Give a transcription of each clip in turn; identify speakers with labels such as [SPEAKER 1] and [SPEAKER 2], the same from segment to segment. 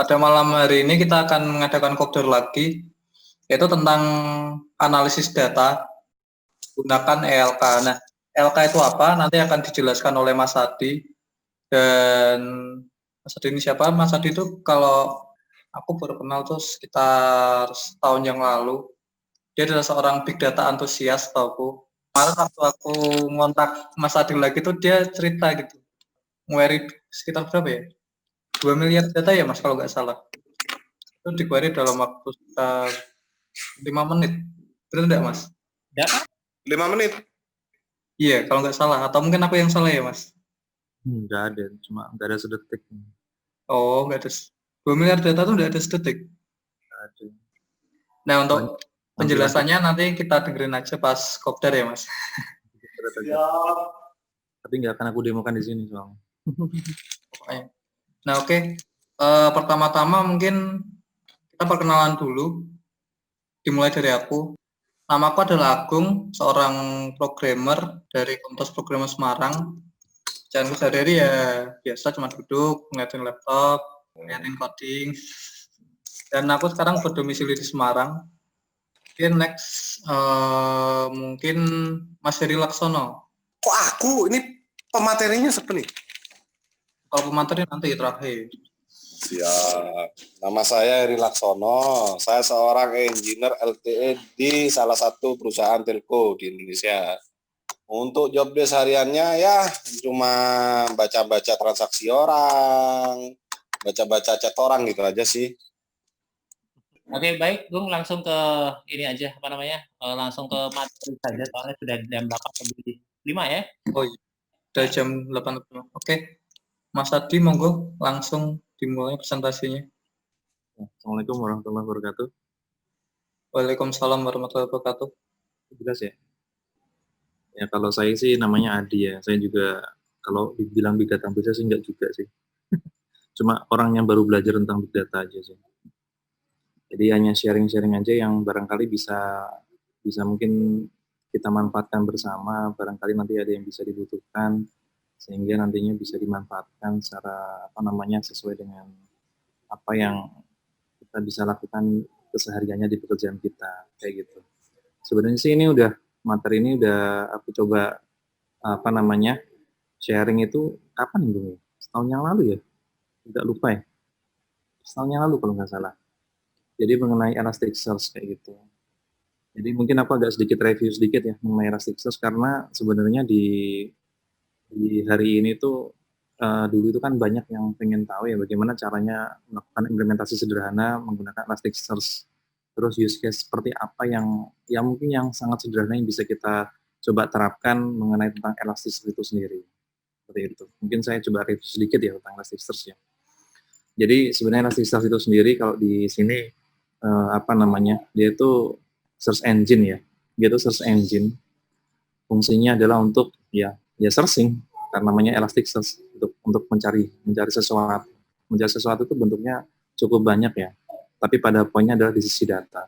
[SPEAKER 1] pada malam hari ini kita akan mengadakan kopdar lagi, yaitu tentang analisis data gunakan ELK. Nah, ELK itu apa? Nanti akan dijelaskan oleh Mas Adi. Dan Mas Adi ini siapa? Mas Adi itu kalau aku baru kenal tuh sekitar setahun yang lalu. Dia adalah seorang big data antusias, tauku. Kemarin waktu aku ngontak Mas Adi lagi tuh dia cerita gitu. Nge-query sekitar berapa ya? 2 miliar data ya Mas kalau nggak salah. Itu di-query dalam waktu sekitar 5 menit. Betul nggak Mas?
[SPEAKER 2] Data?
[SPEAKER 3] 5 menit?
[SPEAKER 1] Iya, kalau nggak salah. Atau mungkin aku yang salah ya Mas?
[SPEAKER 4] Nggak ada, cuma nggak ada sedetik.
[SPEAKER 1] Oh, nggak ada. 2 miliar data tuh nggak ada sedetik.
[SPEAKER 4] Nggak ada.
[SPEAKER 1] Nah, untuk penjelasannya nanti kita dengerin aja pas kopdar ya Mas.
[SPEAKER 4] Tapi nggak akan aku demokan di sini soalnya.
[SPEAKER 1] Nah, oke. Pertama-tama mungkin kita perkenalan dulu. Dimulai dari aku. Namaku adalah Agung, seorang programmer dari Komunitas Programmer Semarang. Jangan sehari-hari ya biasa cuma duduk, ngeliatin laptop, ngeliatin coding. Dan aku sekarang berdomisili di Semarang. Oke, next mungkin Mas Heri Laksono.
[SPEAKER 3] Kok aku? Ini pematerinya siapa nih?
[SPEAKER 1] Kalau pemateri nanti terakhir.
[SPEAKER 3] Siap. Nama saya Heri Laksono. Saya seorang engineer LTE di salah satu perusahaan telco di Indonesia. Untuk job desk hariannya ya cuma baca-baca transaksi orang, baca-baca chat orang gitu aja sih.
[SPEAKER 2] Oke, baik, Gung, langsung ke ini aja, langsung ke materi saja, soalnya sudah jam 8:05 ya.
[SPEAKER 1] Oh iya, udah jam 8. Oke. Mas Adi, monggo langsung dimulai presentasinya.
[SPEAKER 4] Assalamualaikum warahmatullahi wabarakatuh.
[SPEAKER 1] Waalaikumsalam warahmatullahi wabarakatuh.
[SPEAKER 4] Jelas ya? Ya kalau saya sih namanya Adi ya. Saya juga kalau dibilang big data bisa sih enggak juga sih. Cuma orang yang baru belajar tentang big data aja sih. Jadi hanya sharing-sharing aja yang barangkali bisa mungkin kita manfaatkan bersama, barangkali nanti ada yang bisa dibutuhkan sehingga nantinya bisa dimanfaatkan secara sesuai dengan apa yang kita bisa lakukan kesehariannya di pekerjaan kita kayak gitu. Sebenarnya sih ini materi ini udah aku coba sharing itu kapan ya? Setahun yang lalu ya? Tidak lupa ya. Setahun yang lalu kalau nggak salah. Jadi mengenai Elasticsearch kayak gitu. Jadi mungkin aku agak sedikit review sedikit ya mengenai Elasticsearch karena sebenarnya di hari ini tuh dulu itu kan banyak yang pengen tahu ya bagaimana caranya melakukan implementasi sederhana menggunakan Elasticsearch. Terus use case seperti apa yang mungkin yang sangat sederhana yang bisa kita coba terapkan mengenai tentang Elasticsearch itu sendiri. Seperti itu. Mungkin saya coba review sedikit ya tentang Elasticsearch ya. Jadi sebenarnya Elasticsearch itu sendiri kalau di sini dia itu search engine ya. Dia itu search engine. Fungsinya adalah untuk ya searching karena namanya Elasticsearch untuk mencari sesuatu. Mencari sesuatu itu bentuknya cukup banyak ya. Tapi pada poinnya adalah di sisi data.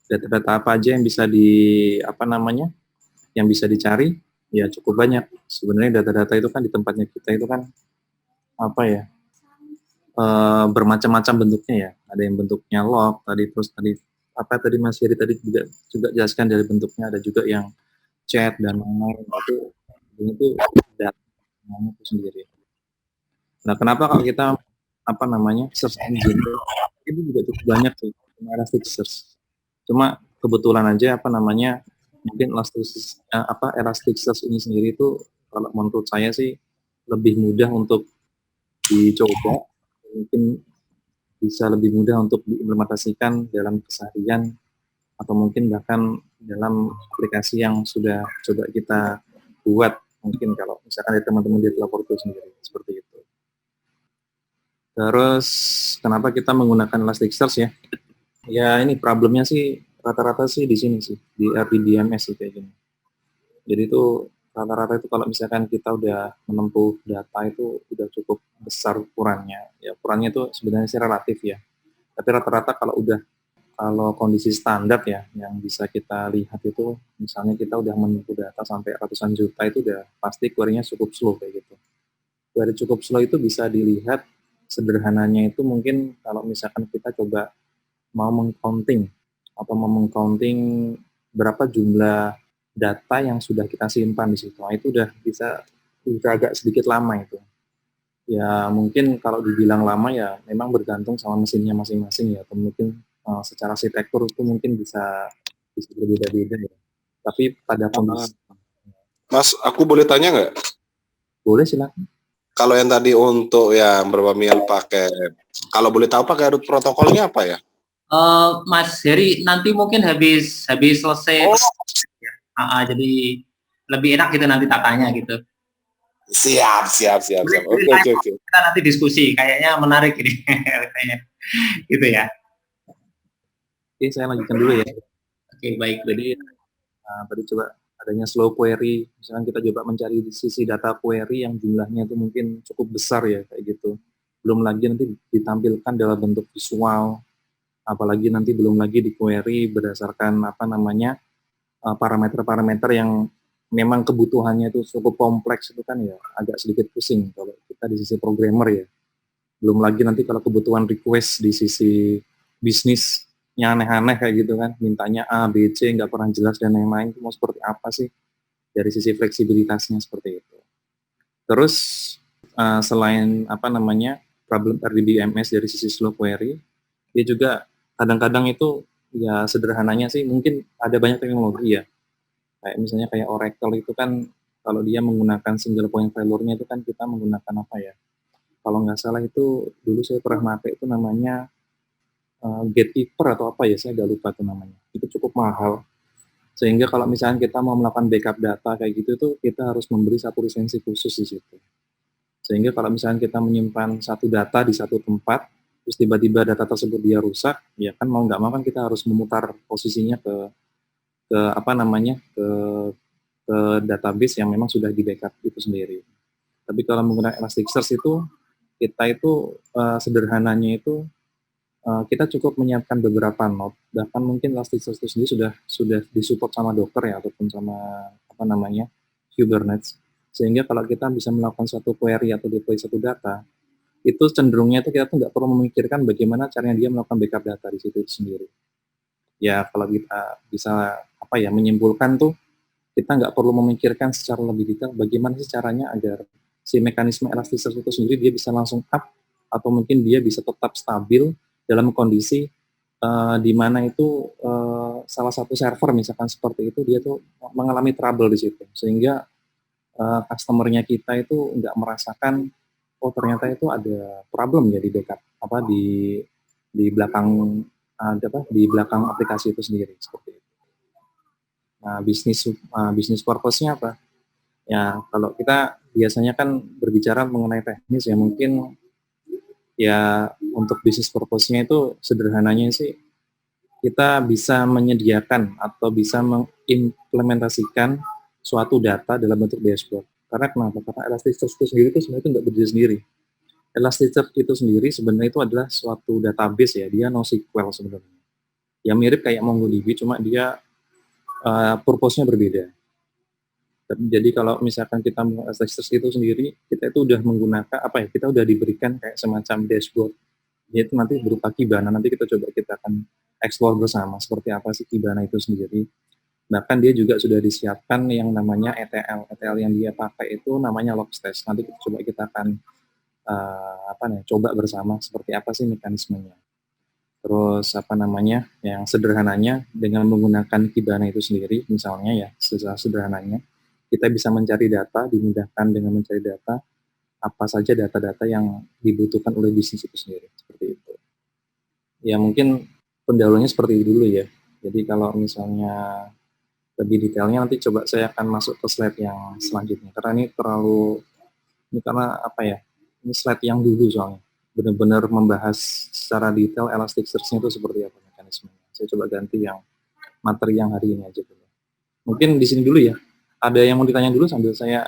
[SPEAKER 4] Data-data apa aja yang bisa yang bisa dicari ya cukup banyak. Sebenarnya data-data itu kan di tempatnya kita itu kan bermacam-macam bentuknya ya. Ada yang bentuknya log tadi Mas Heri tadi juga jelaskan dari bentuknya, ada juga yang chat dan lain-lain. Itu data itu sendiri. Nah, kenapa kalau kita search engine itu juga cukup banyak tuh Elasticsearch. Cuma kebetulan aja mungkin Elasticsearch ini sendiri itu kalau menurut saya sih lebih mudah untuk dicoba, mungkin bisa lebih mudah untuk diimplementasikan dalam keseharian atau mungkin bahkan dalam aplikasi yang sudah coba kita buat, mungkin kalau misalkan ada teman-teman di developer itu sendiri seperti itu. Terus kenapa kita menggunakan Elasticsearch ya? Ya ini problemnya sih rata-rata sih di sini sih di RDBMS sih kayak gini. Jadi itu rata-rata itu kalau misalkan kita udah menempuh data itu udah cukup besar ukurannya. Ya ukurannya itu sebenarnya sih relatif ya. Tapi rata-rata kalau kondisi standar ya yang bisa kita lihat itu misalnya kita udah menempuh data sampai ratusan juta itu udah pasti query-nya cukup slow kayak gitu. Query cukup slow itu bisa dilihat sederhananya itu mungkin kalau misalkan kita coba mau mengcounting atau mau mengcounting berapa jumlah data yang sudah kita simpan di situ. Nah, itu udah agak sedikit lama itu. Ya mungkin kalau dibilang lama ya memang bergantung sama mesinnya masing-masing ya. Atau mungkin secara arsitektur itu mungkin bisa berbeda-beda ya. Tapi pada kondisi
[SPEAKER 3] Mas, aku boleh tanya nggak?
[SPEAKER 4] boleh silakan.
[SPEAKER 3] Kalau yang tadi untuk yang berapa mil pakai, kalau boleh tahu pakai root protokolnya apa ya?
[SPEAKER 2] Mas Heri nanti mungkin habis selesai.
[SPEAKER 3] Oh,
[SPEAKER 2] Jadi lebih enak gitu nanti tak tanya gitu.
[SPEAKER 3] siap. Oke.
[SPEAKER 2] Kita nanti diskusi, kayaknya menarik ini. Kayaknya gitu ya.
[SPEAKER 4] Oke, saya lanjutkan dulu ya.
[SPEAKER 2] Oke, baik.
[SPEAKER 4] Jadi tadi coba adanya slow query, misalkan kita coba mencari di sisi data query yang jumlahnya itu mungkin cukup besar ya kayak gitu. Belum lagi nanti ditampilkan dalam bentuk visual, apalagi nanti belum lagi di query berdasarkan parameter-parameter yang memang kebutuhannya itu cukup kompleks, itu kan ya agak sedikit pusing kalau kita di sisi programmer ya. Belum lagi nanti kalau kebutuhan request di sisi bisnis yang aneh-aneh kayak gitu kan, mintanya A, B, C, nggak pernah jelas dan lain-lain, itu mau seperti apa sih dari sisi fleksibilitasnya seperti itu. Terus selain problem RDBMS dari sisi slow query, dia juga kadang-kadang itu ya sederhananya sih mungkin ada banyak teknologi ya, kayak misalnya kayak Oracle itu kan kalau dia menggunakan single point failure-nya itu kan kita menggunakan apa ya, kalau nggak salah itu dulu saya pernah pakai itu namanya Gatekeeper atau apa ya, saya udah lupa tuh namanya. Itu cukup mahal. Sehingga kalau misalnya kita mau melakukan backup data kayak gitu tuh kita harus memberi satu lisensi khusus di situ. Sehingga kalau misalnya kita menyimpan satu data di satu tempat, terus tiba-tiba data tersebut dia rusak, ya kan mau nggak mau kan kita harus memutar posisinya ke database yang memang sudah di backup itu sendiri. Tapi kalau menggunakan Elasticsearch itu kita itu sederhananya itu kita cukup menyiapkan beberapa node, bahkan mungkin Elasticsearch itu sendiri sudah disupport sama Docker ya, ataupun sama Kubernetes, sehingga kalau kita bisa melakukan satu query atau deploy satu data, itu cenderungnya itu kita tuh nggak perlu memikirkan bagaimana caranya dia melakukan backup data di situ sendiri. Ya kalau kita bisa menyimpulkan tuh, kita nggak perlu memikirkan secara lebih detail bagaimana sih caranya agar si mekanisme Elasticsearch itu sendiri dia bisa langsung up, atau mungkin dia bisa tetap stabil dalam kondisi di mana itu salah satu server misalkan seperti itu dia tuh mengalami trouble di situ, sehingga customer-nya kita itu nggak merasakan oh ternyata itu ada problem ya di backup di belakang di belakang aplikasi itu sendiri seperti itu. Nah, bisnis purpose-nya apa? Ya, kalau kita biasanya kan berbicara mengenai teknis ya, mungkin ya untuk bisnis purpose-nya itu sederhananya sih kita bisa menyediakan atau bisa mengimplementasikan suatu data dalam bentuk dashboard. Karena kenapa? Karena Elasticsearch itu sendiri itu sebenarnya itu nggak berdiri sendiri. Elasticsearch itu sendiri sebenarnya itu adalah suatu database ya, dia NoSQL sebenarnya. Ya mirip kayak MongoDB, cuma dia purpose-nya berbeda. Jadi kalau misalkan kita menggunakan Elasticsearch itu sendiri, kita itu udah menggunakan kita udah diberikan kayak semacam dashboard. Yaitu nanti berupa Kibana, nanti kita akan explore bersama seperti apa sih Kibana itu sendiri. Bahkan dia juga sudah disiapkan yang namanya ETL. ETL yang dia pakai itu namanya Logstash. Nanti kita akan coba bersama seperti apa sih mekanismenya. Terus yang sederhananya dengan menggunakan Kibana itu sendiri, misalnya ya secara sederhananya, kita bisa mencari data, dimudahkan dengan mencari data, apa saja data-data yang dibutuhkan oleh bisnis itu sendiri, seperti itu. Ya mungkin pendahulunya seperti itu dulu ya. Jadi kalau misalnya lebih detailnya nanti coba saya akan masuk ke slide yang selanjutnya. Karena ini ini slide yang dulu soalnya. Benar-benar membahas secara detail Elasticsearch-nya itu seperti apa mekanismenya. Saya coba ganti yang materi yang hari ini aja dulu. Mungkin di sini dulu ya. Ada yang mau ditanya dulu sambil saya.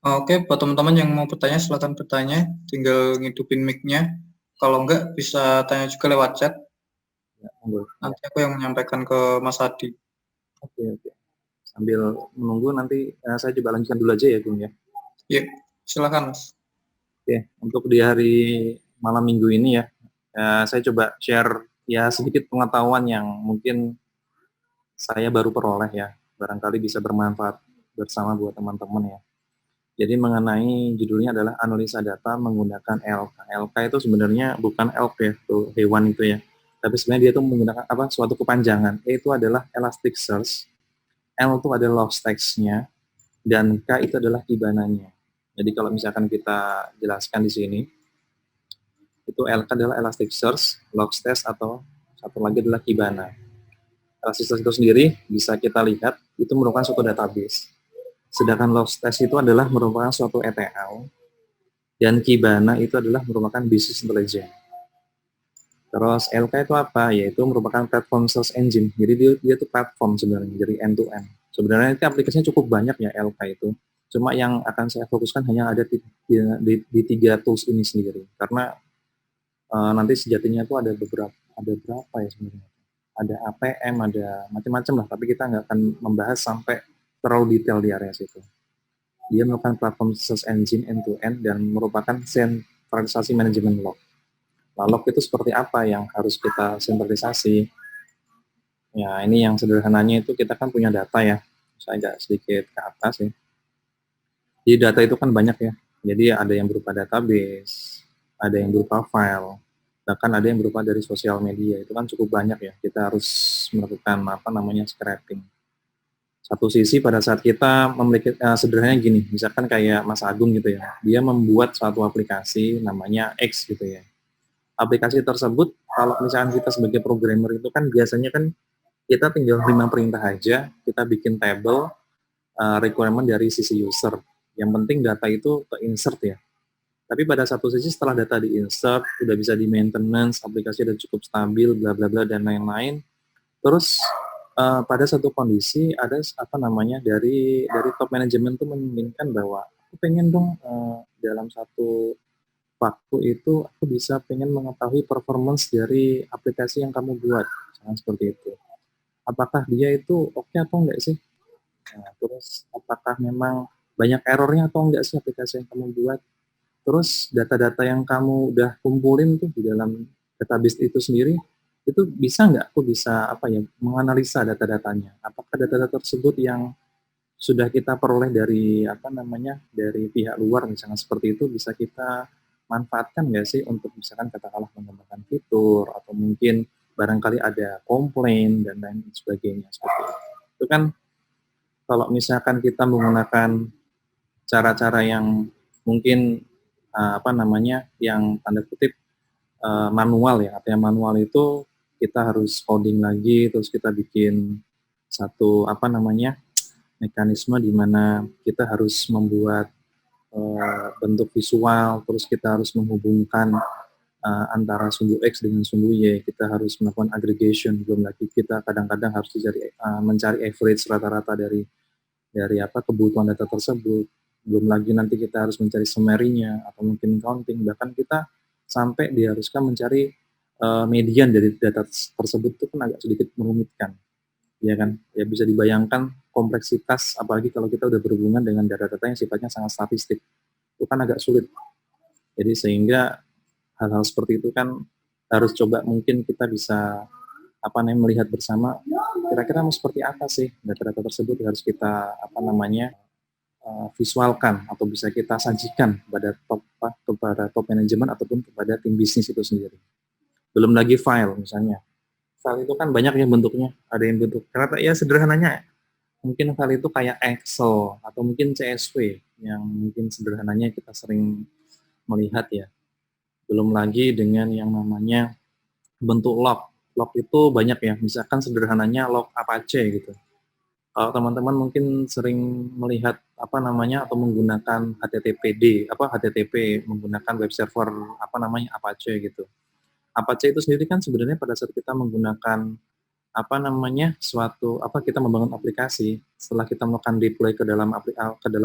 [SPEAKER 1] Oke, buat teman-teman yang mau bertanya silakan bertanya, tinggal ngidupin mic-nya. Kalau enggak bisa tanya juga lewat chat.
[SPEAKER 4] Ya,
[SPEAKER 1] nanti aku yang menyampaikan ke Mas Hadi.
[SPEAKER 4] Oke. Sambil menunggu nanti saya coba lanjutkan dulu aja ya, Bung ya.
[SPEAKER 1] Iya, silakan Mas.
[SPEAKER 4] Oke, untuk di hari malam minggu ini ya, saya coba share ya sedikit pengetahuan yang mungkin saya baru peroleh ya, barangkali bisa bermanfaat bersama buat teman-teman ya. Jadi mengenai judulnya adalah analisa data menggunakan ELK. ELK itu sebenarnya bukan elk ya, tuh hewan itu ya. Tapi sebenarnya dia itu menggunakan apa? Suatu kepanjangan. E itu adalah Elasticsearch, L itu adalah log text-nya, dan K itu adalah Kibana-nya. Jadi kalau misalkan kita jelaskan di sini, itu LK adalah Elasticsearch, Logstash, atau satu lagi adalah Kibana. Elasticsearch itu sendiri bisa kita lihat itu merupakan suatu database. Sedangkan Logstash itu adalah merupakan suatu ETL, dan Kibana itu adalah merupakan business intelligence. Terus LK itu apa? Yaitu merupakan platform search engine. Jadi dia itu platform sebenarnya, jadi end to end. Sebenarnya itu aplikasinya cukup banyak ya LK itu. Cuma yang akan saya fokuskan hanya ada di 3 tools ini sendiri. Karena nanti sejatinya itu ada berapa ya sebenarnya? Ada APM, ada macam-macam lah. Tapi kita nggak akan membahas sampai terlalu detail di area situ. Dia merupakan platform search engine end to end dan merupakan sentralisasi manajemen log. Log itu seperti apa yang harus kita sentralisasi? Ya, ini yang sederhananya itu kita kan punya data ya. Saya agak sedikit ke atas ya. Jadi data itu kan banyak ya. Jadi ada yang berupa database, ada yang berupa file, bahkan ada yang berupa dari sosial media. Itu kan cukup banyak ya. Kita harus melakukan scraping. Satu sisi pada saat kita memiliki sederhananya gini, misalkan kayak Mas Agung gitu ya. Dia membuat suatu aplikasi namanya X gitu ya. Aplikasi tersebut kalau misalkan kita sebagai programmer itu kan biasanya kan kita tinggal 5 perintah aja, kita bikin table requirement dari sisi user. Yang penting data itu ke-insert ya. Tapi pada satu sisi setelah data di-insert, udah bisa di-maintenance, aplikasi udah cukup stabil, bla bla bla dan lain-lain. Terus pada satu kondisi ada dari top manajemen tuh menginginkan bahwa aku pengen dong dalam satu waktu itu aku bisa pengen mengetahui performance dari aplikasi yang kamu buat, misalnya seperti itu. Apakah dia itu oke atau enggak sih? Nah, terus apakah memang banyak errornya atau enggak sih aplikasi yang kamu buat? Terus data-data yang kamu udah kumpulin tuh di dalam database itu sendiri, itu bisa nggak aku bisa menganalisa data-datanya? Apakah data-data tersebut yang sudah kita peroleh dari dari pihak luar misalnya seperti itu bisa kita manfaatkan nggak sih untuk misalkan katakanlah mengembangkan fitur atau mungkin barangkali ada komplain dan lain sebagainya seperti itu. Itu kan kalau misalkan kita menggunakan cara-cara yang mungkin yang tanda kutip manual ya, artinya manual itu kita harus coding lagi, terus kita bikin satu mekanisme di mana kita harus membuat bentuk visual, terus kita harus menghubungkan antara sumbu X dengan sumbu Y, kita harus melakukan aggregation, belum lagi kita kadang-kadang harus mencari average rata-rata dari kebutuhan data tersebut, belum lagi nanti kita harus mencari summary-nya atau mungkin counting, bahkan kita sampai diharuskan mencari median dari data tersebut itu kan agak sedikit merumitkan. Ya kan, ya bisa dibayangkan kompleksitas, apalagi kalau kita udah berhubungan dengan data-data yang sifatnya sangat statistik, itu kan agak sulit. Jadi sehingga hal-hal seperti itu kan harus coba mungkin kita bisa melihat bersama kira-kira mau seperti apa sih data-data tersebut harus kita visualkan atau bisa kita sajikan kepada top manajemen ataupun kepada tim bisnis itu sendiri. Belum lagi file misalnya. File itu kan banyak yang bentuknya, ada yang bentuk karena ya sederhananya mungkin file itu kayak Excel atau mungkin CSV yang mungkin sederhananya kita sering melihat ya. Belum lagi dengan yang namanya bentuk log. Log itu banyak ya, misalkan sederhananya log Apache gitu. Kalau teman-teman mungkin sering melihat atau menggunakan HTTP menggunakan web server Apache gitu. Apache itu sendiri kan sebenarnya pada saat kita menggunakan kita membangun aplikasi, setelah kita melakukan deploy ke dalam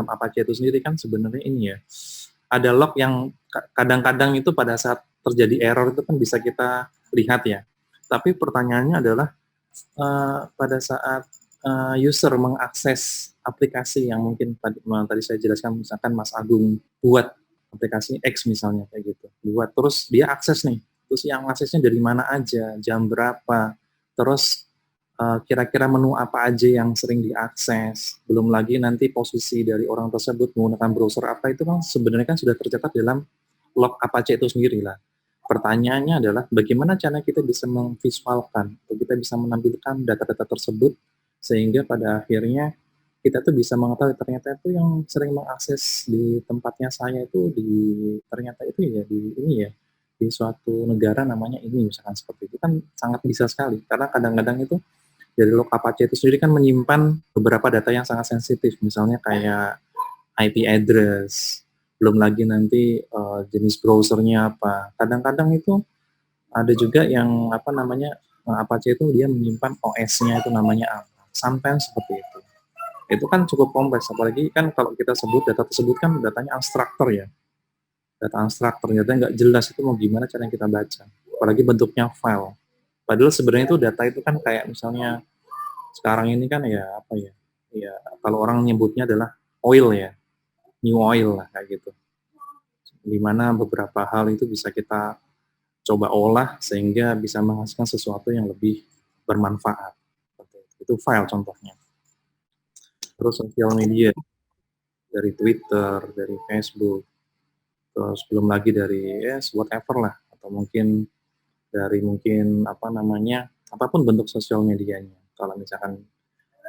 [SPEAKER 4] Apache itu sendiri kan sebenarnya ini ya, ada log yang kadang-kadang itu pada saat terjadi error itu kan bisa kita lihat ya. Tapi pertanyaannya adalah pada saat user mengakses aplikasi yang mungkin tadi saya jelaskan, misalkan Mas Agung buat aplikasi X misalnya kayak gitu. Buat terus dia akses nih. Terus yang aksesnya dari mana aja, jam berapa, terus kira-kira menu apa aja yang sering diakses, belum lagi nanti posisi dari orang tersebut menggunakan browser apa itu kan sebenarnya kan sudah tercatat dalam log Apache itu sendiri lah. Pertanyaannya adalah bagaimana cara kita bisa memvisualkan atau kita bisa menampilkan data-data tersebut sehingga pada akhirnya kita tuh bisa mengetahui ternyata itu yang sering mengakses di tempatnya saya itu di ternyata itu ya di ini ya di suatu negara namanya ini misalkan seperti itu kan sangat bisa sekali karena kadang-kadang itu dari log Apache itu sendiri kan menyimpan beberapa data yang sangat sensitif, misalnya kayak IP address, belum lagi nanti jenis browsernya apa. Kadang-kadang itu ada juga yang apa namanya Apache itu dia menyimpan OS-nya itu namanya apa. Sometimes seperti itu. Itu kan cukup kompleks, apalagi kan kalau kita sebut data tersebut kan datanya unstructured ya. Data unstructured, ternyata nggak jelas itu mau gimana cara kita baca. Apalagi bentuknya file. Padahal sebenarnya itu data itu kan kayak misalnya sekarang ini kan ya apa ya, ya kalau orang nyebutnya adalah oil ya, new oil lah kayak gitu. Dimana beberapa hal itu bisa kita coba olah sehingga bisa menghasilkan sesuatu yang lebih bermanfaat. Itu file contohnya. Terus sosial media dari Twitter, dari Facebook, terus belum lagi dari whatever lah atau mungkin dari mungkin apa namanya apapun bentuk sosial medianya. Kalau misalkan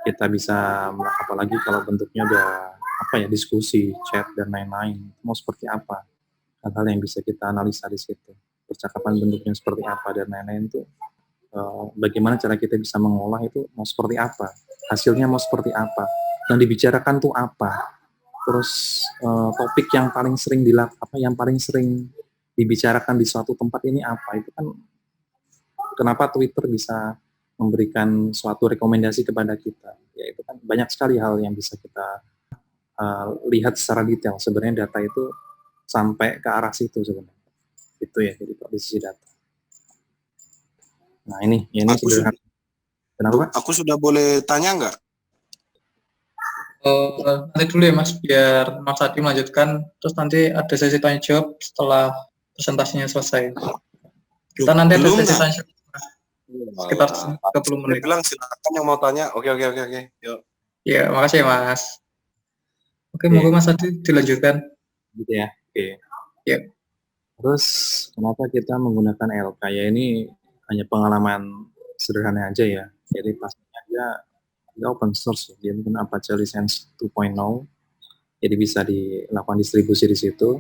[SPEAKER 4] kita bisa apalagi kalau bentuknya udah apa ya diskusi, chat dan lain-lain mau seperti apa hal-hal yang bisa kita analisa di situ percakapan bentuknya seperti apa dan lain-lain itu bagaimana cara kita bisa mengolah itu mau seperti apa hasilnya mau seperti apa yang dibicarakan tuh apa terus topik yang paling sering yang paling sering dibicarakan di suatu tempat ini apa itu kan kenapa Twitter bisa memberikan suatu rekomendasi kepada kita. Ya itu kan banyak sekali hal yang bisa kita lihat secara detail. Sebenarnya data itu sampai ke arah situ sebenarnya. Itu ya jadi di sisi data. Nah ini sederhana. Kenapa Pak?
[SPEAKER 3] Aku sudah boleh tanya nggak?
[SPEAKER 1] Nanti dulu ya Mas, biar Mas Adi melanjutkan. Terus nanti ada sesi tanya jawab setelah presentasinya selesai. Kita nanti ada sesi tanya jawab sekitar 30 menit.
[SPEAKER 3] Dia bilang silakan yang mau tanya. Oke. Yuk.
[SPEAKER 1] Ya, makasih ya Mas. Oke, monggo Mas Adi dilanjutkan.
[SPEAKER 4] Gitu ya. Oke.
[SPEAKER 1] Ya.
[SPEAKER 4] Terus kenapa kita menggunakan LK? Ya ini hanya pengalaman sederhana aja ya. Jadi pastinya dia open source, dia mungkin Apache License 2.0, jadi bisa dilakukan distribusi di situ,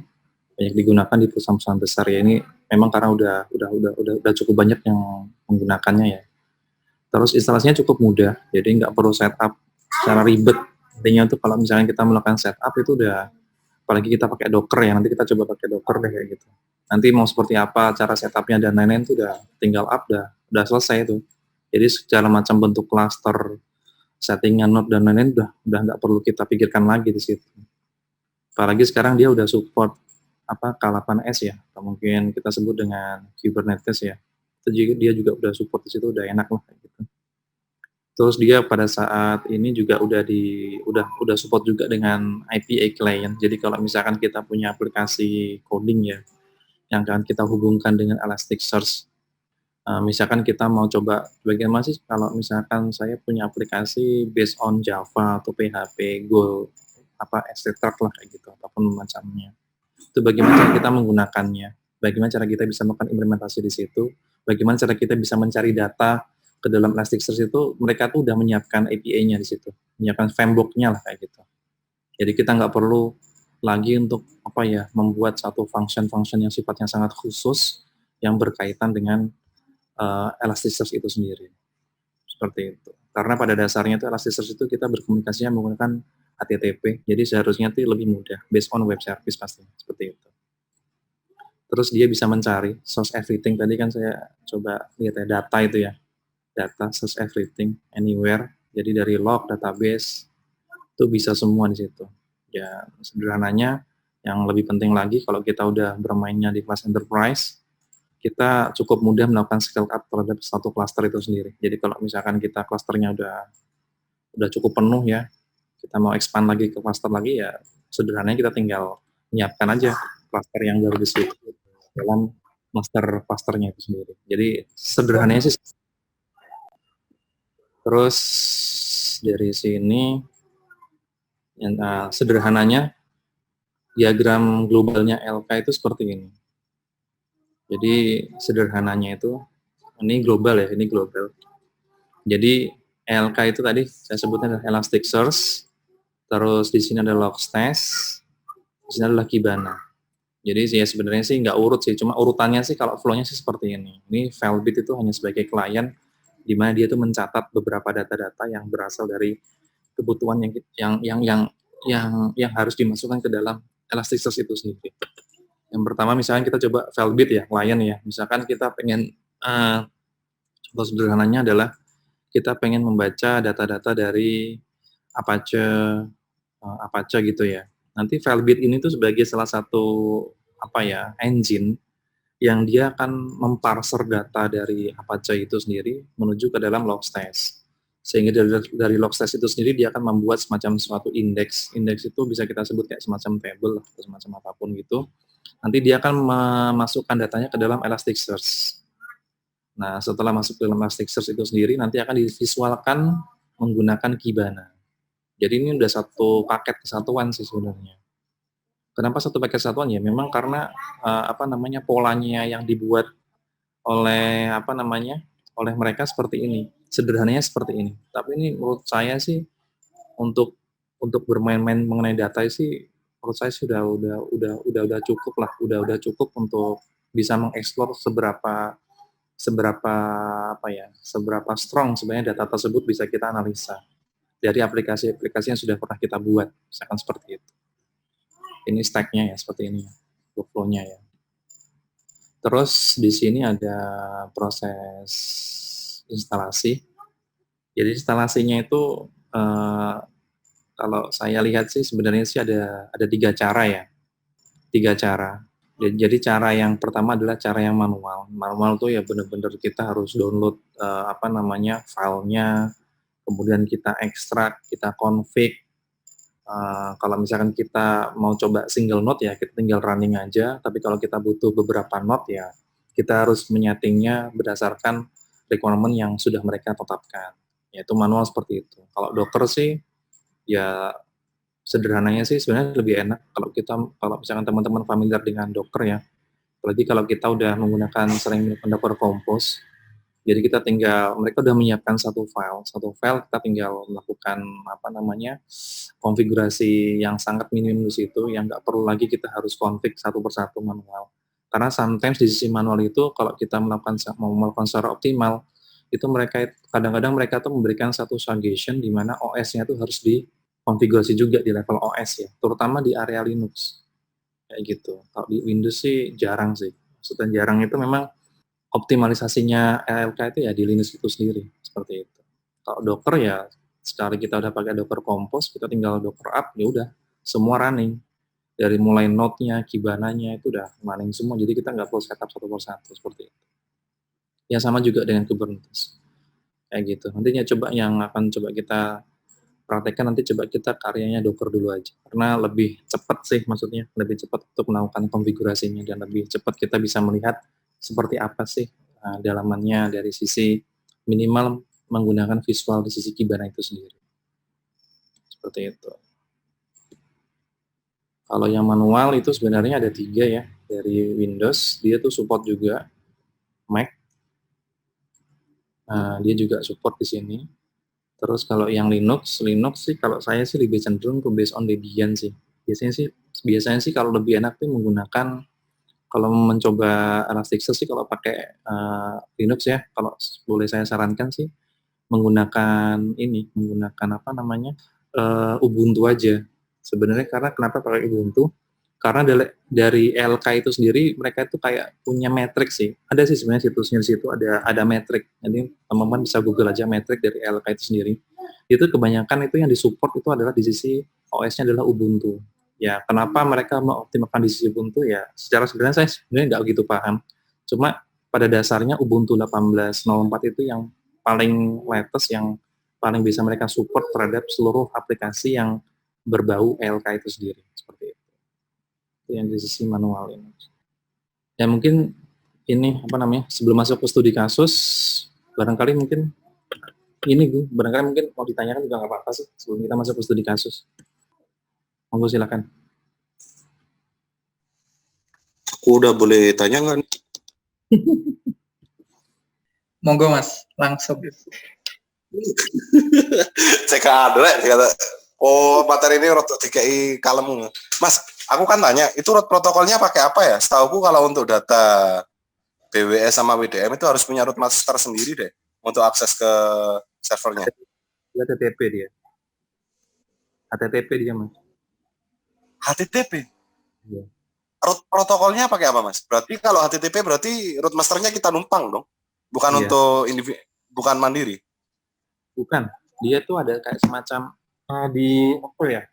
[SPEAKER 4] banyak digunakan di perusahaan-perusahaan besar ya. Ini memang karena udah cukup banyak yang menggunakannya ya. Terus instalasinya cukup mudah, jadi nggak perlu setup secara ribet. Intinya tuh kalau misalnya kita melakukan setup itu udah, apalagi kita pakai Docker ya, nanti kita coba pakai Docker deh kayak gitu. Nanti mau seperti apa cara setupnya dan lain-lain itu udah tinggal up, udah selesai itu. Jadi segala macam bentuk cluster, settingan node dan lain-lain udah nggak perlu kita pikirkan lagi di situ. Apalagi sekarang dia udah support K8s ya, atau mungkin kita sebut dengan Kubernetes ya. Itu juga dia juga udah support di situ, udah enak lah kayak gitu. Terus dia pada saat ini juga udah support juga dengan IPA client. Jadi kalau misalkan kita punya aplikasi coding ya, yang akan kita hubungkan dengan Elasticsearch. Misalkan kita mau coba bagaimana sih kalau misalkan saya punya aplikasi based on Java atau PHP, Go, etc. lah kayak gitu, apapun macamnya. Itu bagaimana cara kita menggunakannya, bagaimana cara kita bisa melakukan implementasi di situ, bagaimana cara kita bisa mencari data ke dalam Elasticsearch itu, mereka tuh udah menyiapkan API-nya di situ, menyiapkan framework-nya lah kayak gitu. Jadi kita nggak perlu lagi untuk membuat satu function-function yang sifatnya sangat khusus yang berkaitan dengan Elasticsearch itu sendiri. Seperti itu. Karena pada dasarnya itu Elasticsearch itu kita berkomunikasinya menggunakan HTTP, jadi seharusnya itu lebih mudah, based on web service pasti, seperti itu. Terus dia bisa mencari source everything, tadi kan saya coba lihat ya, data itu ya, data source everything, anywhere, jadi dari log, database, itu bisa semua di situ. Ya, sederhananya, yang lebih penting lagi, kalau kita udah bermainnya di kelas enterprise, kita cukup mudah melakukan scale up terhadap satu cluster itu sendiri. Jadi kalau misalkan kita clusternya udah cukup penuh ya, kita mau expand lagi ke cluster lagi ya, sederhananya kita tinggal menyiapkan aja cluster yang baru di situ dalam master clusternya itu sendiri. Jadi sederhananya sih. Terus dari sini yang sederhananya diagram globalnya LK itu seperti ini. Jadi sederhananya itu ini global ya, ini global. Jadi LK itu tadi saya sebutnya adalah Elasticsearch, terus di sini ada Logstash, di sini adalah Kibana. Jadi ya sebenarnya sih nggak urut sih, cuma urutannya sih kalau flow-nya sih seperti ini. Ini Velbit itu hanya sebagai klien, di mana dia itu mencatat beberapa data-data yang berasal dari kebutuhan yang harus dimasukkan ke dalam Elasticsearch itu sendiri. Yang pertama misalnya kita coba Velbit ya, klien ya. Misalkan kita pengen contoh sederhananya adalah kita pengen membaca data-data dari Apache gitu ya. Nanti Velbit ini tuh sebagai salah satu engine yang dia akan memparser data dari Apache itu sendiri menuju ke dalam Logstash. Sehingga dari Logstash itu sendiri dia akan membuat semacam suatu indeks. Indeks itu bisa kita sebut kayak semacam table atau semacam apapun gitu. Nanti dia akan memasukkan datanya ke dalam Elasticsearch. Nah, setelah masuk ke dalam Elasticsearch itu sendiri nanti akan divisualkan menggunakan Kibana. Jadi ini udah satu paket kesatuan sih sebenarnya. Kenapa satu paket kesatuan ya? Memang karena polanya yang dibuat oleh oleh mereka seperti ini. Sederhananya seperti ini. Tapi ini menurut saya sih untuk bermain-main mengenai data sih menurut saya sudah cukup lah, udah cukup untuk bisa mengeksplor seberapa strong sebenarnya data tersebut bisa kita analisa dari aplikasi-aplikasi yang sudah pernah kita buat, misalkan seperti itu. Ini stack-nya ya, seperti ini, workflow-nya ya. Terus di sini ada proses instalasi. Jadi instalasinya itu kalau saya lihat sih sebenarnya sih ada 3 cara ya. 3 cara. Jadi cara yang pertama adalah cara yang manual. Manual tuh ya benar-benar kita harus download filenya, kemudian kita ekstrak, kita config. Kalau misalkan kita mau coba single node ya kita tinggal running aja, tapi kalau kita butuh beberapa node ya kita harus menyetingnya berdasarkan requirement yang sudah mereka tetapkan, yaitu manual seperti itu. Kalau Docker sih ya sederhananya sih sebenarnya lebih enak kalau misalkan teman-teman familiar dengan Docker ya, apalagi kalau kita udah sering menggunakan Docker Compose. Jadi mereka udah menyiapkan satu file kita tinggal melakukan konfigurasi yang sangat minim di situ, yang nggak perlu lagi kita harus config satu persatu manual. Karena sometimes di sisi manual itu kalau kita mau melakukan secara optimal, itu kadang-kadang mereka tuh memberikan satu suggestion di mana OS-nya tuh harus dikonfigurasi juga di level OS ya, terutama di area Linux kayak gitu. Kalau di Windows sih jarang sih. Maksudnya jarang itu memang optimalisasinya LK itu ya di Linux itu sendiri, seperti itu. Kalau Docker ya, sekali kita udah pakai Docker Compose, kita tinggal Docker up, ya udah, semua running. Dari mulai node-nya, Kibana-nya, itu udah running semua, jadi kita nggak perlu setup satu persatu, seperti itu. Ya sama juga dengan Kubernetes. Kayak gitu. Nantinya yang akan coba kita praktekkan, nanti coba kita karyanya Docker dulu aja. Karena lebih cepat sih, maksudnya, lebih cepat untuk melakukan konfigurasinya, dan lebih cepat kita bisa melihat seperti apa sih dalamannya dari sisi minimal menggunakan visual di sisi Kibana itu sendiri. Seperti itu. Kalau yang manual itu sebenarnya ada 3 ya. Dari Windows, dia tuh support juga Mac. Dia juga support di sini. Terus kalau yang Linux sih kalau saya sih lebih cenderung ke based on Debian sih. Biasanya sih kalau lebih enak tuh menggunakan, kalau mencoba Elasticsearch sih kalau pakai Linux ya, kalau boleh saya sarankan sih menggunakan Ubuntu aja. Sebenarnya karena kenapa pakai Ubuntu? Karena dari LK itu sendiri mereka itu kayak punya metrik sih. Ada sih sebenarnya situsnya di situ ada metrik. Jadi teman-teman bisa Google aja metrik dari LK itu sendiri. Itu kebanyakan itu yang disupport itu adalah di sisi OS-nya adalah Ubuntu. Ya, kenapa mereka mengoptimalkan di sisi Ubuntu ya? Sebenarnya saya nggak begitu paham. Cuma pada dasarnya Ubuntu 18.04 itu yang paling latest, yang paling bisa mereka support terhadap seluruh aplikasi yang berbau LK itu sendiri, seperti itu. Itu yang di sisi manual ini. Ya mungkin ini apa namanya, sebelum masuk ke studi kasus, barangkali mungkin ini Bu, barangkali mungkin mau ditanyakan juga nggak apa-apa sih sebelum kita masuk ke studi kasus. Monggo silakan.
[SPEAKER 3] Aku udah boleh tanya nggak nih?
[SPEAKER 1] Monggo Mas, langsung.
[SPEAKER 3] Cek ada, kata. Oh, materi ini root DKI kalem. Mas, aku kan tanya, itu root protokolnya pakai apa ya? Setauku kalau untuk data BWS sama WDM itu harus punya root master sendiri deh untuk akses ke servernya.
[SPEAKER 4] Dia HTTP dia. HTTP dia Mas.
[SPEAKER 3] HTTP.
[SPEAKER 4] Iya.
[SPEAKER 3] Root protokolnya pakai apa Mas? Berarti kalau HTTP berarti root masternya kita numpang dong, bukan
[SPEAKER 4] Iya.
[SPEAKER 3] untuk bukan mandiri.
[SPEAKER 4] Bukan, dia tuh ada kayak semacam di apa ya?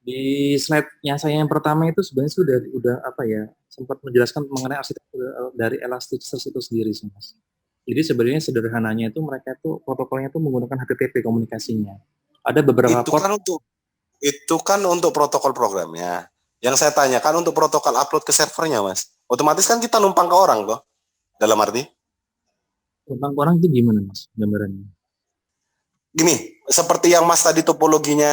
[SPEAKER 4] Di slide-nya saya yang pertama itu sebenarnya sudah apa ya, sempat menjelaskan mengenai arsitektur dari Elasticsearch itu sendiri sih Mas. Jadi sebenarnya sederhananya itu mereka tuh protokolnya tuh menggunakan HTTP komunikasinya. Ada beberapa port.
[SPEAKER 3] Itu kan untuk protokol programnya. Yang saya tanyakan untuk protokol upload ke servernya Mas. Otomatis kan kita numpang ke orang kok. Dalam arti?
[SPEAKER 4] Tentang orang itu gimana Mas gambarannya?
[SPEAKER 3] Gini, seperti yang Mas tadi topologinya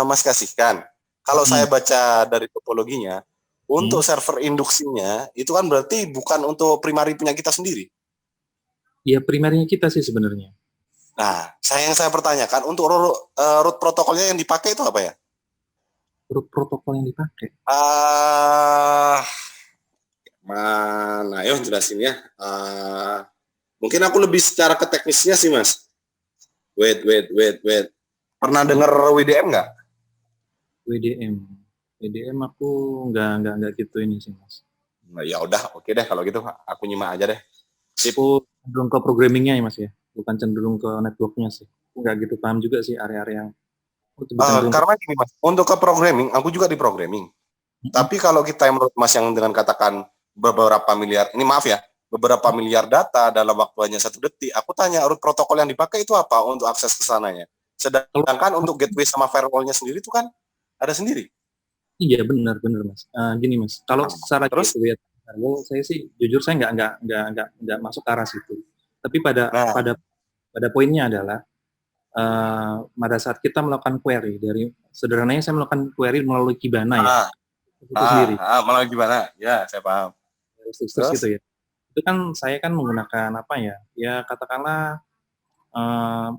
[SPEAKER 3] Mas kasihkan. Kalau saya baca dari topologinya, untuk server induksinya, itu kan berarti bukan untuk primary punya kita sendiri.
[SPEAKER 4] Ya primernya kita sih sebenarnya.
[SPEAKER 3] Nah, yang saya pertanyakan, untuk root protokolnya yang dipakai itu apa ya?
[SPEAKER 4] Root protokol yang dipakai?
[SPEAKER 3] Mana? Ayo jelasin ya. Mungkin aku lebih secara ke teknisnya sih Mas. Wait. Pernah dengar WDM nggak?
[SPEAKER 4] WDM aku nggak gitu ini sih Mas.
[SPEAKER 3] Nah, ya udah, oke deh kalau gitu aku nyimak aja deh.
[SPEAKER 4] Aku cenderung ke programmingnya ya Mas ya, bukan cenderung ke networknya sih. Aku nggak gitu paham juga sih area-area yang.
[SPEAKER 3] Karena gini Mas, untuk ke programming, aku juga di programming. Tapi kalau kita yang menurut Mas yang dengan katakan beberapa miliar, ini maaf ya, beberapa miliar data dalam waktu hanya 1 detik, aku tanya root protokol yang dipakai itu apa untuk akses ke sananya. Sedangkan untuk gateway sama firewall-nya sendiri itu kan ada sendiri.
[SPEAKER 4] Iya benar Mas. Gini Mas, kalau secara gateway firewall saya sih jujur saya nggak masuk ke arah situ. Tapi pada poinnya adalah pada saat kita melakukan query dari sederhananya saya melakukan query melalui Kibana ya. Itu sendiri.
[SPEAKER 3] Melalui gimana? Ya, saya paham.
[SPEAKER 4] Terus gitu ya. Itu kan saya kan menggunakan apa ya? Ya katakanlah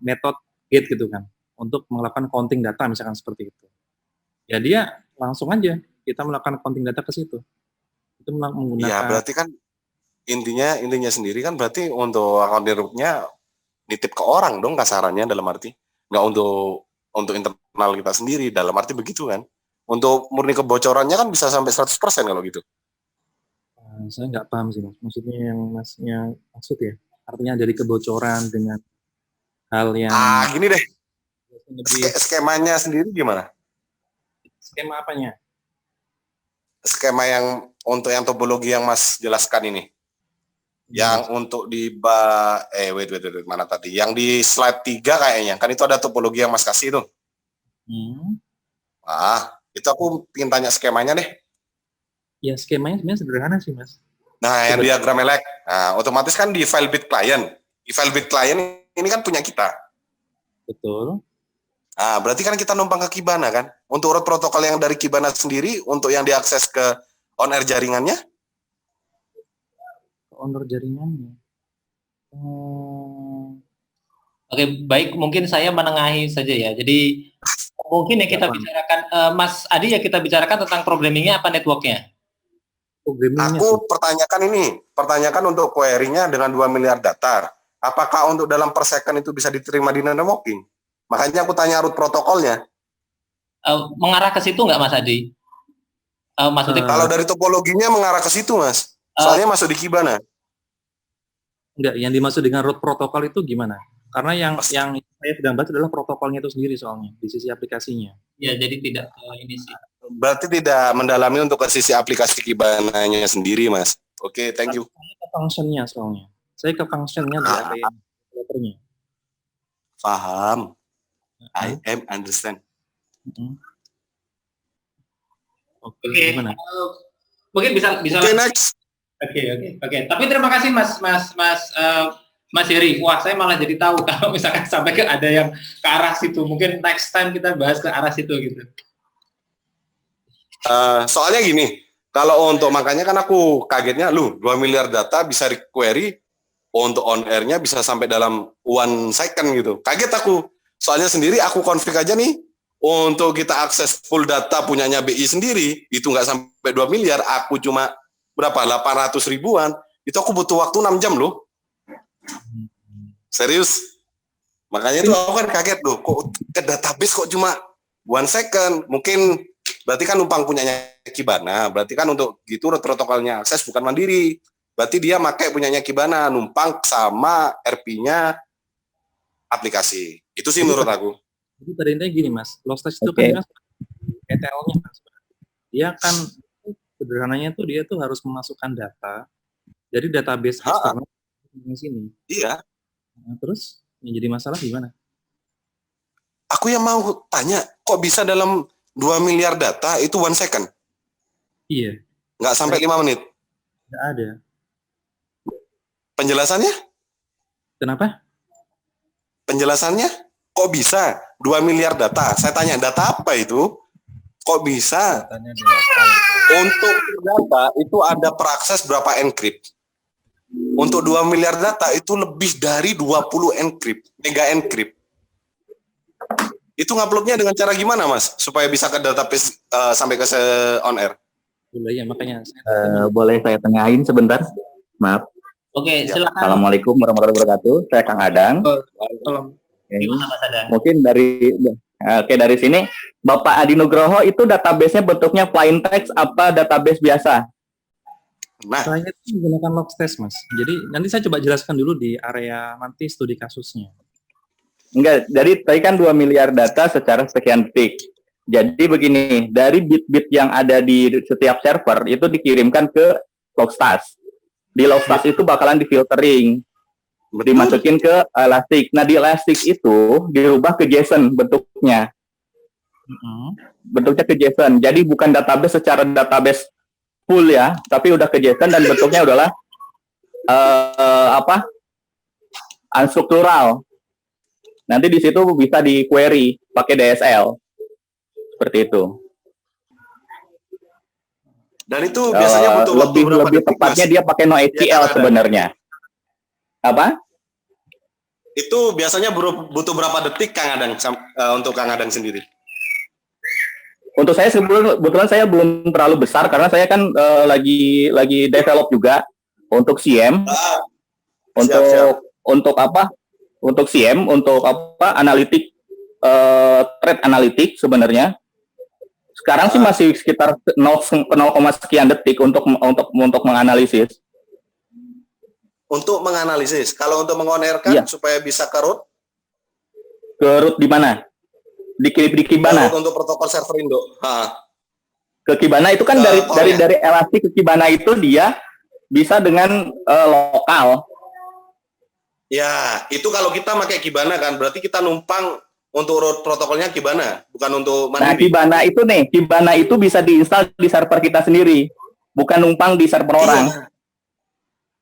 [SPEAKER 4] metode gate gitu kan untuk melakukan counting data misalkan seperti itu. Ya dia langsung aja kita melakukan counting data ke situ. Itu menggunakan.
[SPEAKER 3] Ya berarti kan intinya sendiri kan berarti untuk accounting root-nya nitip ke orang dong kasarannya, dalam arti nggak untuk internal kita sendiri, dalam arti begitu kan. Untuk murni kebocorannya kan bisa sampai 100% kalau gitu.
[SPEAKER 4] Saya nggak paham sih Mas. Maksudnya yang Masnya maksud ya? Artinya dari kebocoran dengan hal yang.
[SPEAKER 3] Gini deh. Skemanya sendiri gimana?
[SPEAKER 4] Skema apanya?
[SPEAKER 3] Skema yang untuk yang topologi yang Mas jelaskan ini. Yang untuk di wait, mana tadi? Yang di slide 3 kayaknya. Kan itu ada topologi yang Mas kasih tuh. Itu aku ingin tanya skemanya deh.
[SPEAKER 4] Ya skemanya sebenarnya sederhana sih Mas.
[SPEAKER 3] Nah, yang diagram elek. Nah, otomatis kan di file bit client. Di file bit client ini kan punya kita.
[SPEAKER 4] Betul.
[SPEAKER 3] Berarti kan kita numpang ke Kibana kan? Untuk root protokol yang dari Kibana sendiri, untuk yang diakses ke on-air jaringannya?
[SPEAKER 4] On-air jaringannya.
[SPEAKER 2] Oke, baik. Mungkin saya menengahi saja ya. Jadi mungkin yang kita bicarakan, Mas Adi ya kita bicarakan tentang programmingnya apa networknya?
[SPEAKER 3] Aku pertanyakan untuk query-nya dengan 2 miliar data. Apakah untuk dalam per second itu bisa diterima di networking? Makanya aku tanya root protokolnya.
[SPEAKER 2] Mengarah ke situ nggak Mas Adi? Maksudnya
[SPEAKER 3] kalau dari topologinya mengarah ke situ Mas. Soalnya masuk di Kibana.
[SPEAKER 4] Enggak, yang dimaksud dengan root protokol itu gimana? Karena yang saya sedang bahas adalah protokolnya itu sendiri soalnya di sisi aplikasinya.
[SPEAKER 2] Ya, jadi tidak ini sih.
[SPEAKER 3] Berarti tidak mendalami untuk ke sisi aplikasi Kibana-nya sendiri, Mas. Oke, thank you.
[SPEAKER 4] Saya ke function-nya soalnya. Saya ke function-nya di API developer-nya.
[SPEAKER 3] Paham. I understand.
[SPEAKER 4] Oke, gimana?
[SPEAKER 2] Mungkin bisa
[SPEAKER 3] Oke, next.
[SPEAKER 2] Oke. Tapi terima kasih Mas Heri. Wah, saya malah jadi tahu kalau misalkan sampai ada yang ke arah situ. Mungkin next time kita bahas ke arah situ gitu.
[SPEAKER 3] Soalnya gini, kalau untuk makanya kan aku kagetnya, 2 miliar data bisa di-query, untuk on air-nya bisa sampai dalam 1 second gitu. Kaget aku. Soalnya sendiri aku config aja nih, untuk kita akses full data punyanya BI sendiri, itu nggak sampai 2 miliar, aku cuma berapa, 800 ribuan, itu aku butuh waktu 6 jam loh. Serius. Makanya itu aku kan kaget loh, kok ke database kok cuma 1 second. Mungkin berarti kan numpang punyanya Kibana, berarti kan untuk gitu protokolnya akses bukan mandiri. Berarti dia pakai punyanya Kibana, numpang sama RP-nya aplikasi. Itu sih menurut aku.
[SPEAKER 4] Jadi pada intinya gini Mas, Logstash itu kan ETL-nya kan sebenarnya. Dia kan sederhananya tuh dia tuh harus memasukkan data dari database eksternal di sini.
[SPEAKER 3] Iya.
[SPEAKER 4] Nah, terus yang jadi masalah gimana?
[SPEAKER 3] Aku yang mau tanya, kok bisa dalam 2 miliar data itu 1 second?
[SPEAKER 4] Iya.
[SPEAKER 3] Nggak sampai 5 menit?
[SPEAKER 4] Nggak ada.
[SPEAKER 3] Penjelasannya?
[SPEAKER 4] Kenapa?
[SPEAKER 3] Penjelasannya? Kok bisa 2 miliar data? Saya tanya, data apa itu? Kok bisa? Untuk data itu ada perakses berapa encrypt? Untuk 2 miliar data itu lebih dari 20 encrypt, mega encrypt. Itu nguploadnya dengan cara gimana, Mas? Supaya bisa ke database sampai ke on air?
[SPEAKER 4] Iya, makanya.
[SPEAKER 5] Boleh saya tengahin sebentar? Maaf.
[SPEAKER 2] Oke, silakan.
[SPEAKER 5] Assalamualaikum warahmatullahi wabarakatuh. Saya Kang Adang.
[SPEAKER 2] Gimana Mas Adang?
[SPEAKER 5] Mungkin dari sini Bapak Adi Nugroho itu database-nya bentuknya plain text apa database biasa?
[SPEAKER 3] Nah,
[SPEAKER 4] Saya itu menggunakan Logstash, Mas. Jadi nanti saya coba jelaskan dulu di area nanti studi kasusnya.
[SPEAKER 5] Enggak, jadi tadi kan 2 miliar data secara sekian detik. Jadi begini, dari bit-bit yang ada di setiap server itu dikirimkan ke Logstash. Di Logstash itu bakalan difiltering, dimasukin ke Elastic. Nah, di Elastic itu dirubah ke JSON bentuknya. Bentuknya ke JSON. Jadi bukan database secara database full ya, tapi udah ke JSON dan bentuknya adalah unstructural. Nanti di situ bisa di query pakai DSL. Seperti itu.
[SPEAKER 3] dan itu biasanya butuh waktu berapa
[SPEAKER 5] lebih
[SPEAKER 3] detik,
[SPEAKER 5] tepatnya
[SPEAKER 3] Mas?
[SPEAKER 5] dia pakai NoSQL
[SPEAKER 3] Ya,
[SPEAKER 5] sebenarnya. Apa?
[SPEAKER 3] Itu biasanya butuh berapa detik, Kang Adang, untuk Kang Adang sendiri?
[SPEAKER 5] Untuk saya kebetulan saya belum terlalu besar karena saya kan lagi develop juga untuk CM. Untuk apa? Untuk CM, untuk apa? Analitik, thread analitik sebenarnya. Sekarang sih masih sekitar 0, sekian detik untuk menganalisis.
[SPEAKER 3] Untuk menganalisis. Kalau untuk mengonerkan supaya bisa ke root?
[SPEAKER 5] Ke root di mana? Di Kibana.
[SPEAKER 3] Untuk protokol server Indo.
[SPEAKER 5] Ke Kibana itu kan dari Elastic ke Kibana itu dia bisa dengan lokal.
[SPEAKER 3] Ya, itu kalau kita pakai Kibana kan, berarti kita numpang untuk root protokolnya Kibana, bukan untuk mandiri.
[SPEAKER 5] Nah, Kibana itu bisa diinstal di server kita sendiri, bukan numpang di server orang.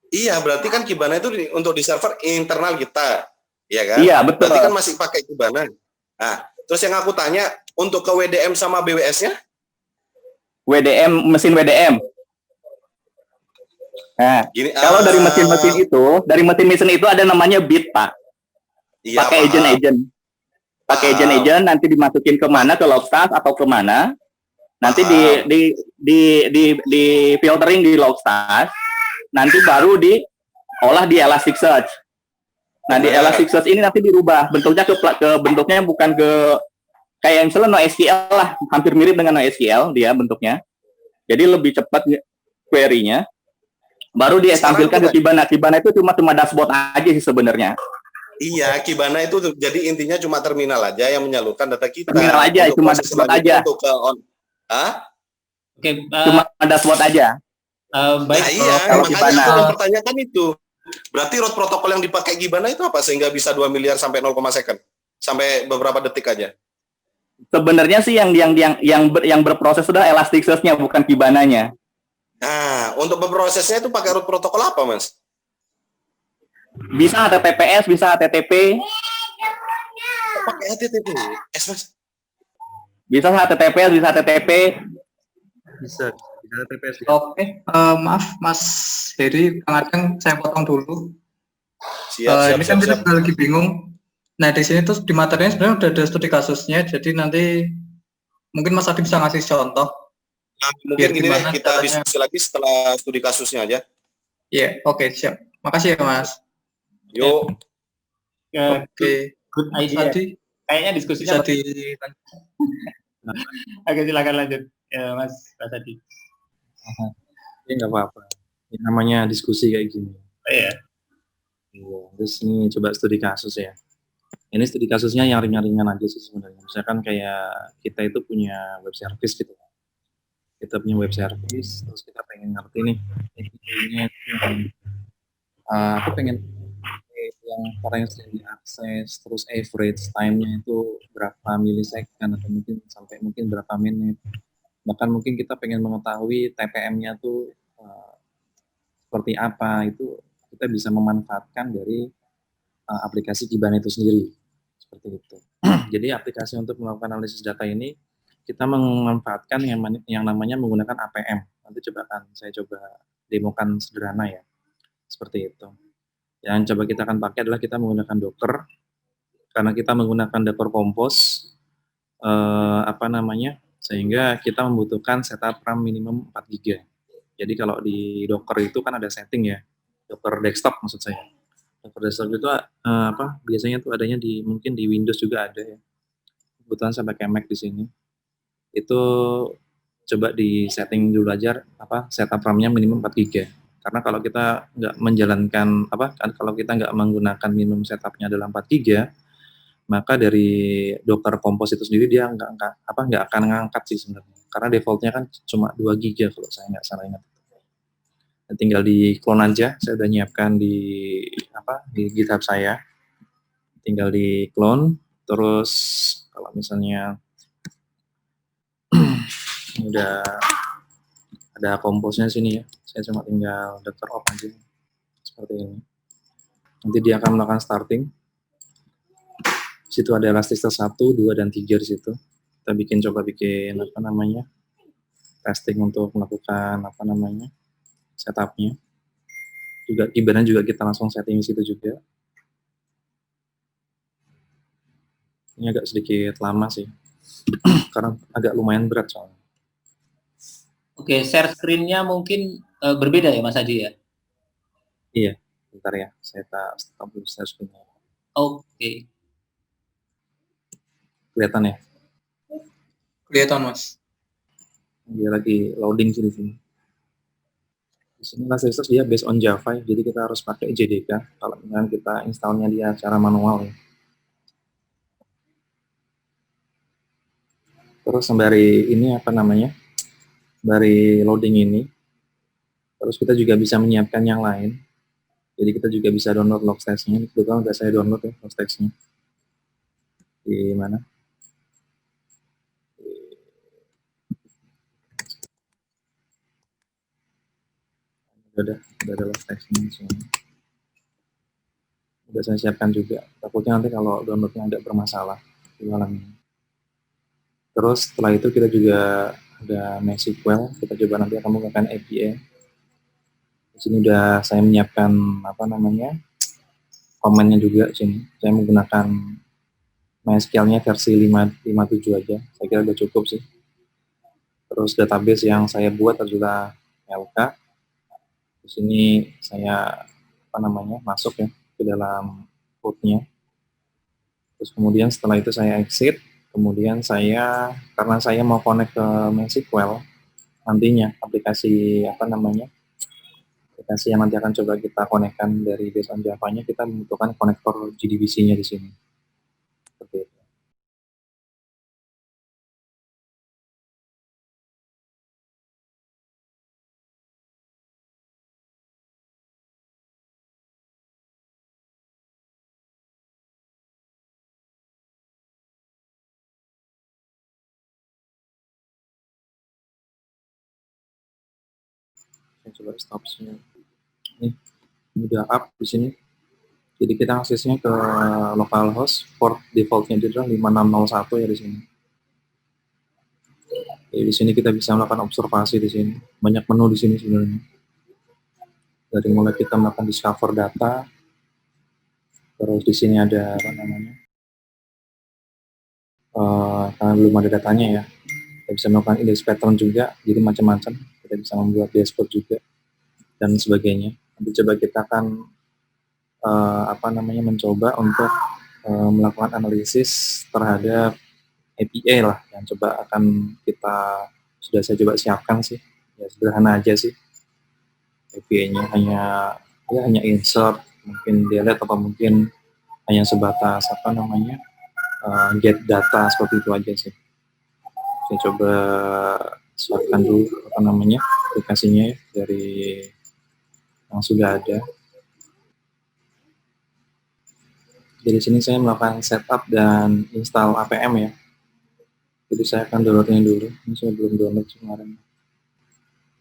[SPEAKER 3] Iya, berarti kan Kibana itu untuk di server internal kita, ya kan?
[SPEAKER 5] Iya, betul.
[SPEAKER 3] Berarti kan masih pakai Kibana. Nah, terus yang aku tanya, untuk ke WDM sama BWS-nya?
[SPEAKER 5] Mesin WDM. Nah, kalau dari mesin-mesin itu ada namanya bit, Pak.
[SPEAKER 3] Iya,
[SPEAKER 5] pakai agent-agent. Pakai agent-agent nanti dimasukin ke mana, ke Logstash atau ke mana. Nanti di filtering di Logstash. Nanti baru diolah di Elasticsearch. Nah, di Elasticsearch ini nanti dirubah bentuknya ke bentuknya bukan ke kayak misalnya NoSQL lah, hampir mirip dengan NoSQL dia bentuknya. Jadi lebih cepat query-nya. Baru dia tampilkan ke Kibana. Kibana itu cuma dashboard aja sih sebenarnya.
[SPEAKER 3] Iya, Kibana itu jadi intinya cuma terminal aja yang menyalurkan data kita.
[SPEAKER 5] Terminal aja, cuma dashboard aja.
[SPEAKER 3] Untuk ke
[SPEAKER 5] Cuma dashboard aja.
[SPEAKER 2] Baik.
[SPEAKER 3] Nah, iya, makanya aku mempertanyakan itu. Berarti root protokol yang dipakai Kibana itu apa sehingga bisa 2 miliar sampai 0, second? Sampai beberapa detik aja.
[SPEAKER 5] Sebenarnya sih yang berproses sudah Elasticsearch-nya bukan Kibana-nya.
[SPEAKER 3] Nah, untuk memprosesnya itu pakai root protokol apa, Mas?
[SPEAKER 5] Bisa HTTPS, bisa HTTP,
[SPEAKER 3] Pakai HTTPS, Mas.
[SPEAKER 5] bisa HTTPS, bisa HTTP.
[SPEAKER 4] Bisa TPS.
[SPEAKER 1] Oke, maaf Mas Heri, kadang saya potong dulu.
[SPEAKER 3] Siap,
[SPEAKER 1] Ini kan kita
[SPEAKER 3] siap.
[SPEAKER 1] juga lagi bingung. Nah, di sini tuh di materinya sebenarnya udah ada studi kasusnya, jadi nanti mungkin Mas Adi bisa ngasih contoh.
[SPEAKER 3] Nah,
[SPEAKER 1] Biar
[SPEAKER 3] mungkin gini deh,
[SPEAKER 1] gimana
[SPEAKER 3] kita
[SPEAKER 1] caranya.
[SPEAKER 3] diskusi lagi setelah studi kasusnya aja.
[SPEAKER 1] Iya, oke, siap. Makasih ya, Mas.
[SPEAKER 3] Yuk.
[SPEAKER 1] Oke,
[SPEAKER 2] Good
[SPEAKER 1] Mas
[SPEAKER 2] idea.
[SPEAKER 1] Adi
[SPEAKER 2] Kayaknya diskusinya
[SPEAKER 1] bisa di
[SPEAKER 2] Oke, silakan lanjut, ya, Mas Adi.
[SPEAKER 4] Ini nggak apa-apa. Ini namanya diskusi kayak gini.
[SPEAKER 2] Oh, iya.
[SPEAKER 4] Iya, terus ini coba studi kasus ya. Ini studi kasusnya yang ringan-ringan aja sih sebenarnya. Misalkan kayak kita itu punya web service gitu. Kita punya web service, terus kita pengen ngerti nih, ini aku pengen yang paling sering diakses, terus average time-nya itu berapa milisecond atau mungkin sampai mungkin berapa menit. Bahkan mungkin kita pengen mengetahui TPM-nya tuh seperti apa, itu kita bisa memanfaatkan dari aplikasi Kibana itu sendiri. Seperti itu. Jadi aplikasi untuk melakukan analisis data ini kita memanfaatkan yang namanya menggunakan APM. Nanti saya coba demokan sederhana ya. Seperti itu. Yang coba kita akan pakai adalah kita menggunakan Docker, karena kita menggunakan Docker Compose, sehingga kita membutuhkan setup RAM minimum 4 GB. Jadi kalau di Docker itu kan ada setting ya, Docker desktop maksud saya. Docker desktop itu biasanya tuh adanya mungkin di Windows juga ada ya. Kebetulan saya pakai Mac di sini. Itu coba di setting dulu aja setup RAM-nya minimum 4 GB. Karena kalau kita nggak menjalankan kalau kita nggak menggunakan minimum setupnya dalam 4 GB, maka dari Docker Compose itu sendiri dia nggak akan ngangkat sih sebenarnya. Karena defaultnya kan cuma 2 GB kalau saya nggak salah ingat. Dan tinggal di clone aja, saya udah nyiapkan di GitHub saya. Tinggal di clone, terus kalau misalnya udah ada komposnya sini ya, saya cuma tinggal Docker off aja seperti ini. Nanti dia akan melakukan starting. Di situ ada Elasticsearch 1, 2, dan 3 di situ. Kita coba bikin testing untuk melakukan setupnya. Juga Kibana juga kita langsung setting di situ juga. Ini agak sedikit lama sih, karena agak lumayan berat soalnya.
[SPEAKER 2] Oke, share screen-nya mungkin berbeda ya, Mas Adi ya?
[SPEAKER 4] Iya, bentar ya, saya stop dulu share screen-nya.
[SPEAKER 2] Oke.
[SPEAKER 4] Kelihatan ya?
[SPEAKER 1] kelihatan, Mas.
[SPEAKER 4] Dia lagi loading sih di sini. Di sini Elasticsearch dia based on Java, jadi kita harus pakai JDK kalau misalnya kita installnya dia secara manual ya. Terus sembari ini dari loading ini, terus kita juga bisa menyiapkan yang lain. Jadi kita juga bisa download Logstash-nya. Kebetulan udah saya download ya Logstash-nya. Di mana? Udah ada Logstash-nya semua. Udah saya siapkan juga. Takutnya nanti kalau downloadnya agak bermasalah di malam ini. Terus setelah itu kita juga ada MySQL. Kita coba nanti akan menggunakan API. Di sini udah saya menyiapkan komennya juga di sini. Saya menggunakan MySQL-nya versi 5.7 aja. Saya kira udah cukup sih. Terus database yang saya buat adalah LK. Di sini saya masuk ya ke dalam code-nya. Terus kemudian setelah itu saya exit. Kemudian karena saya mau connect ke MySQL, nantinya aplikasi yang nanti akan coba kita konekkan dari based on Java-nya, kita membutuhkan konektor JDBC-nya di sini. Seperti itu. Saya coba stop sini. Ini udah up di sini. Jadi kita aksesnya ke localhost, port defaultnya itu adalah 5601 ya di sini. Jadi di sini kita bisa melakukan observasi di sini. Banyak menu di sini sebenarnya. Dari mulai kita melakukan discover data, terus di sini ada apa namanya? Karena belum ada datanya ya. Kita bisa melakukan index pattern juga, jadi macam-macam. Kita bisa membuat dashboard juga dan sebagainya. Nanti coba kita akan mencoba untuk melakukan analisis terhadap API lah yang coba akan sudah saya coba siapkan sih. Ya sederhana aja sih. API-nya hanya insert, mungkin delete atau mungkin hanya sebatas get data seperti itu aja sih. Saya coba siapkan dulu aplikasinya ya, dari yang sudah ada. Jadi sini saya melakukan setup dan install APM ya. Jadi saya akan downloadnya dulu. Ini saya belum download kemarin.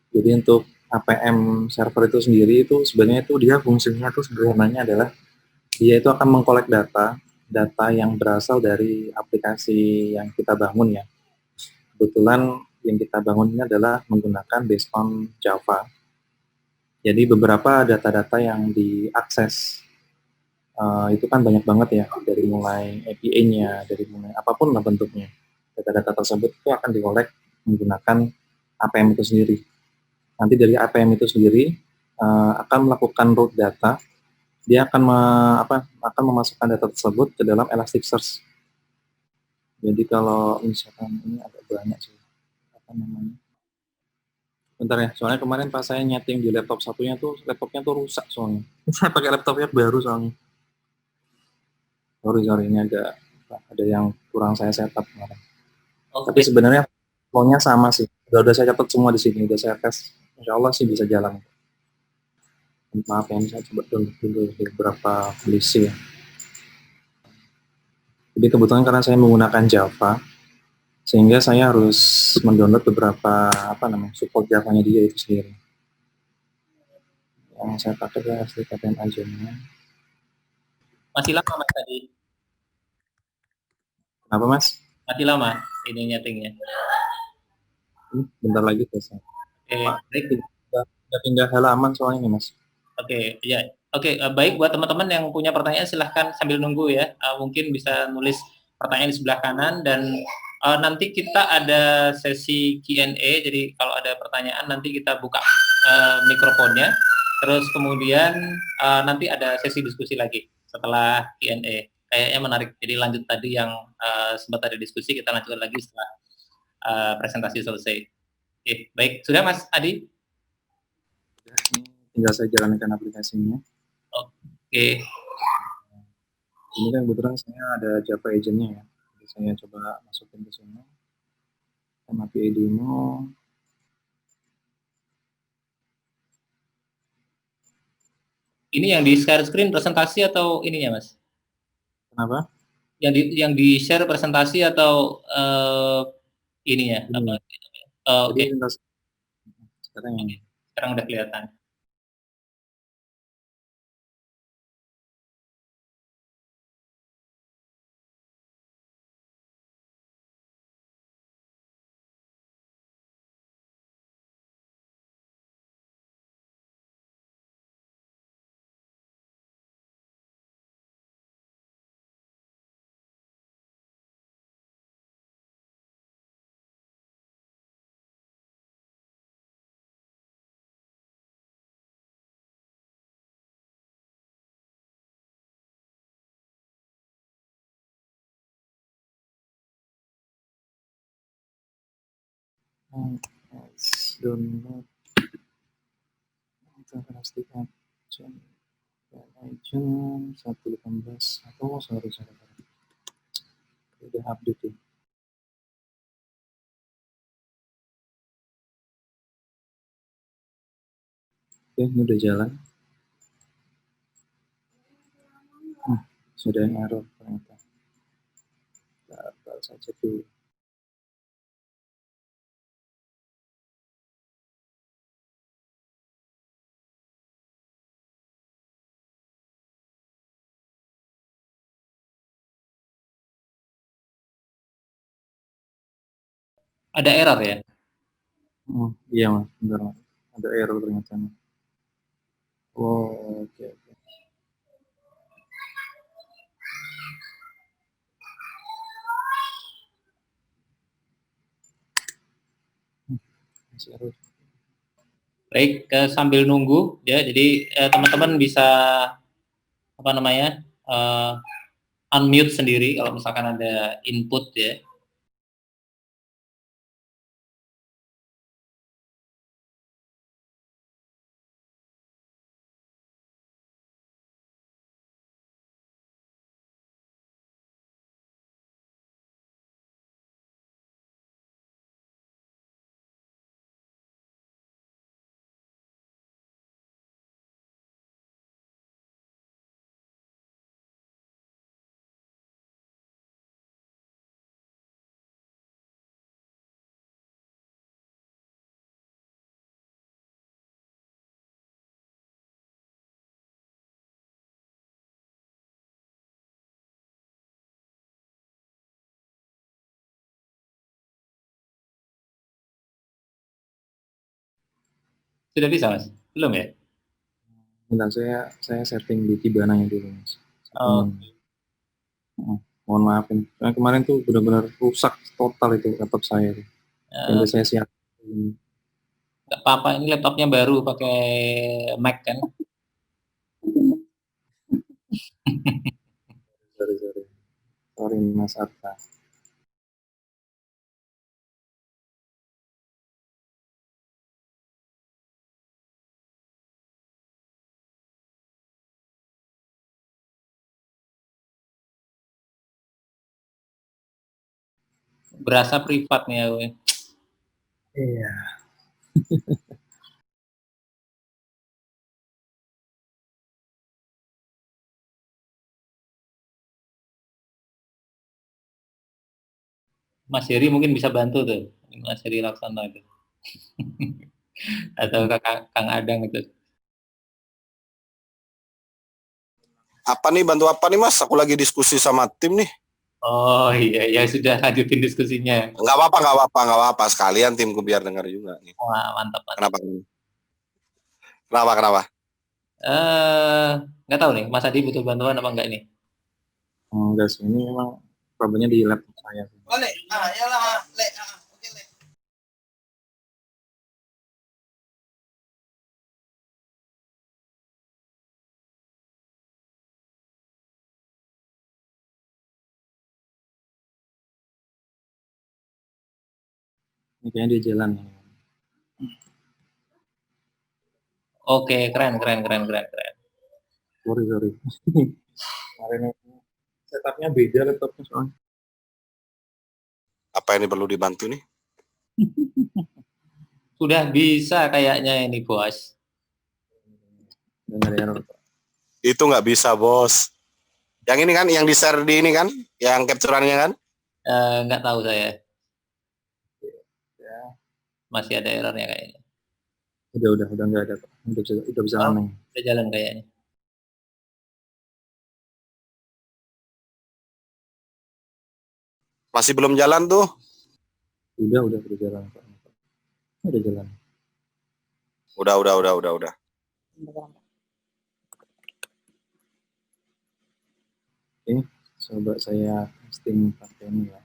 [SPEAKER 4] Jadi untuk APM server itu sendiri itu sebenarnya itu dia fungsinya itu sederhananya adalah dia itu akan mengkolek data yang berasal dari aplikasi yang kita bangun ya. Kebetulan yang kita bangun ini adalah menggunakan based on Java. Jadi beberapa data-data yang diakses itu kan banyak banget ya, dari mulai API-nya, dari mulai apapun lah bentuknya. Data-data tersebut itu akan dikolek menggunakan APM itu sendiri. Nanti dari APM itu sendiri akan melakukan root data, dia akan akan memasukkan data tersebut ke dalam Elasticsearch. Jadi kalau misalkan ini agak banyak sih, bentar ya, soalnya kemarin pas saya nyeting di laptop satunya tuh, laptopnya tuh rusak soalnya. Saya pakai laptopnya baru soalnya. Sorry, ini ada yang kurang saya setup kemarin. Tapi sebenarnya flow-nya sama sih. Udah saya catat semua di sini, udah saya tes. Insya Allah sih bisa jalan. Maaf ya, saya coba dulu beberapa list ya. Jadi kebetulan karena saya menggunakan Java, sehingga saya harus mendownload beberapa support Java-nya dia itu sendiri. Yang saya pakai adalah SDKTM aja-nya.
[SPEAKER 2] Masih lama Mas tadi?
[SPEAKER 4] Kenapa Mas?
[SPEAKER 2] Masih lama ini nyetingnya.
[SPEAKER 4] Bentar lagi selesai.
[SPEAKER 2] Baik.
[SPEAKER 4] Udah pindah halaman soalnya nih Mas.
[SPEAKER 2] Baik, buat teman-teman yang punya pertanyaan silahkan sambil nunggu ya. Mungkin bisa nulis pertanyaan di sebelah kanan dan nanti kita ada sesi Q&A. Jadi kalau ada pertanyaan nanti kita buka mikrofonnya. Terus kemudian nanti ada sesi diskusi lagi setelah Q&A. Kayaknya menarik. Jadi lanjut tadi yang sempat ada diskusi, kita lanjutkan lagi setelah presentasi selesai. Oke, baik. Sudah Mas Adi?
[SPEAKER 4] Tinggal saya jalankan aplikasinya.
[SPEAKER 2] Oke.
[SPEAKER 4] Ini kan kebetulan saya ada Java agent-nya ya. Jadi saya coba masukin ke sini. API demo.
[SPEAKER 2] Ini yang di share screen presentasi atau ininya Mas?
[SPEAKER 4] Kenapa?
[SPEAKER 2] Yang di share presentasi atau ininya?
[SPEAKER 4] Ini.
[SPEAKER 2] Oke. Sekarang udah kelihatan.
[SPEAKER 4] Download kita pastikan agent 118 atau sorry udah update ya. Oke, ini udah jalan. Sudah yang error ternyata. Kita saja dulu.
[SPEAKER 2] Ada error ya?
[SPEAKER 4] Iya mas, bentar mas. Ada error ternyata. Oh, oke. Masih error.
[SPEAKER 2] Baik, sambil nunggu ya. Jadi teman-teman bisa apa namanya unmute sendiri kalau misalkan ada input ya. Sudah bisa mas? Belum ya?
[SPEAKER 4] Bentar, saya setting di Kibana-nya dulu mas.
[SPEAKER 2] Oh,
[SPEAKER 4] Mohon maafin. Karena kemarin tuh benar-benar rusak total itu laptop saya. Sampai saya siap.
[SPEAKER 2] nggak apa-apa, ini laptopnya baru pakai Mac kan?
[SPEAKER 4] Sorry Mas Arta.
[SPEAKER 2] Berasa privat nih aku.
[SPEAKER 4] Iya.
[SPEAKER 2] Mas Heri mungkin bisa bantu tuh, Mas Heri Laksono itu. Atau Kang Adang itu.
[SPEAKER 3] Apa nih, bantu apa nih Mas? Aku lagi diskusi sama tim nih.
[SPEAKER 2] Oh iya, ya sudah lanjutin diskusinya.
[SPEAKER 3] Nggak apa-apa, nggak apa-apa, nggak apa-apa. Sekalian timku biar dengar juga nih.
[SPEAKER 2] Wah, mantap, mantap.
[SPEAKER 3] Kenapa? Kenapa?
[SPEAKER 2] Nggak tahu nih, Mas Adi butuh bantuan apa enggak nih?
[SPEAKER 4] Enggak sih, ini memang problemnya di laptop saya. Ini kayaknya dia jalan.
[SPEAKER 2] Oke, keren.
[SPEAKER 4] Sorry. Kemarin setupnya beda laptopnya soalnya.
[SPEAKER 3] Apa ini perlu dibantu nih?
[SPEAKER 2] Sudah bisa kayaknya ini, Bos.
[SPEAKER 4] Dan ada error.
[SPEAKER 3] Itu nggak bisa, Bos. Yang ini kan, yang di-share di ini kan? Yang capture-annya kan?
[SPEAKER 2] Nggak tahu saya.
[SPEAKER 4] Ya.
[SPEAKER 2] Masih ada errornya kayaknya.
[SPEAKER 4] Udah nggak ada. Udah bisa aneh.
[SPEAKER 2] Udah jalan kayaknya.
[SPEAKER 3] Masih belum jalan tuh.
[SPEAKER 4] Udah jalan. Udah jalan.
[SPEAKER 3] Udah.
[SPEAKER 4] Oke, coba saya testing pakai ini ya.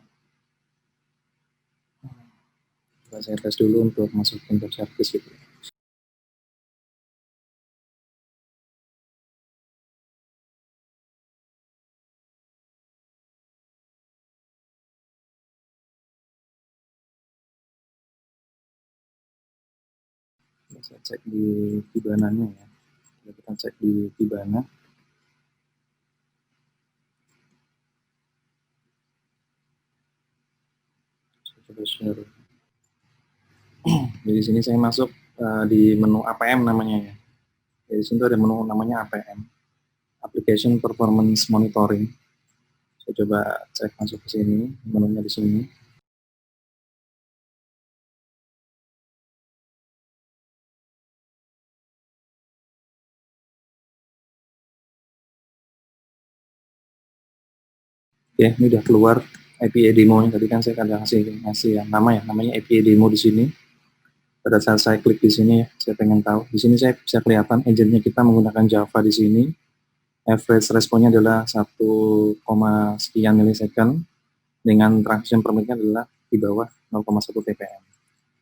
[SPEAKER 4] Coba saya tes dulu untuk masukin ke service gitu. Saya cek di Kibana-nya ya. Kita cek di Kibana. Coba share. Jadi sini saya masuk di menu APM namanya ya. Jadi sini ada menu namanya APM, Application Performance Monitoring. Saya coba cek masuk ke sini, menunya di sini. Oke, ini udah keluar API demonya tadi kan saya ada ngasih ya namanya API demo di sini. Pada saat saya klik di sini ya, saya pengen tahu. Di sini saya bisa kelihatan agentnya kita menggunakan Java di sini. Average responnya adalah 1, sekian milisecond dengan transaction per menitnya adalah di bawah 0,1 ppm.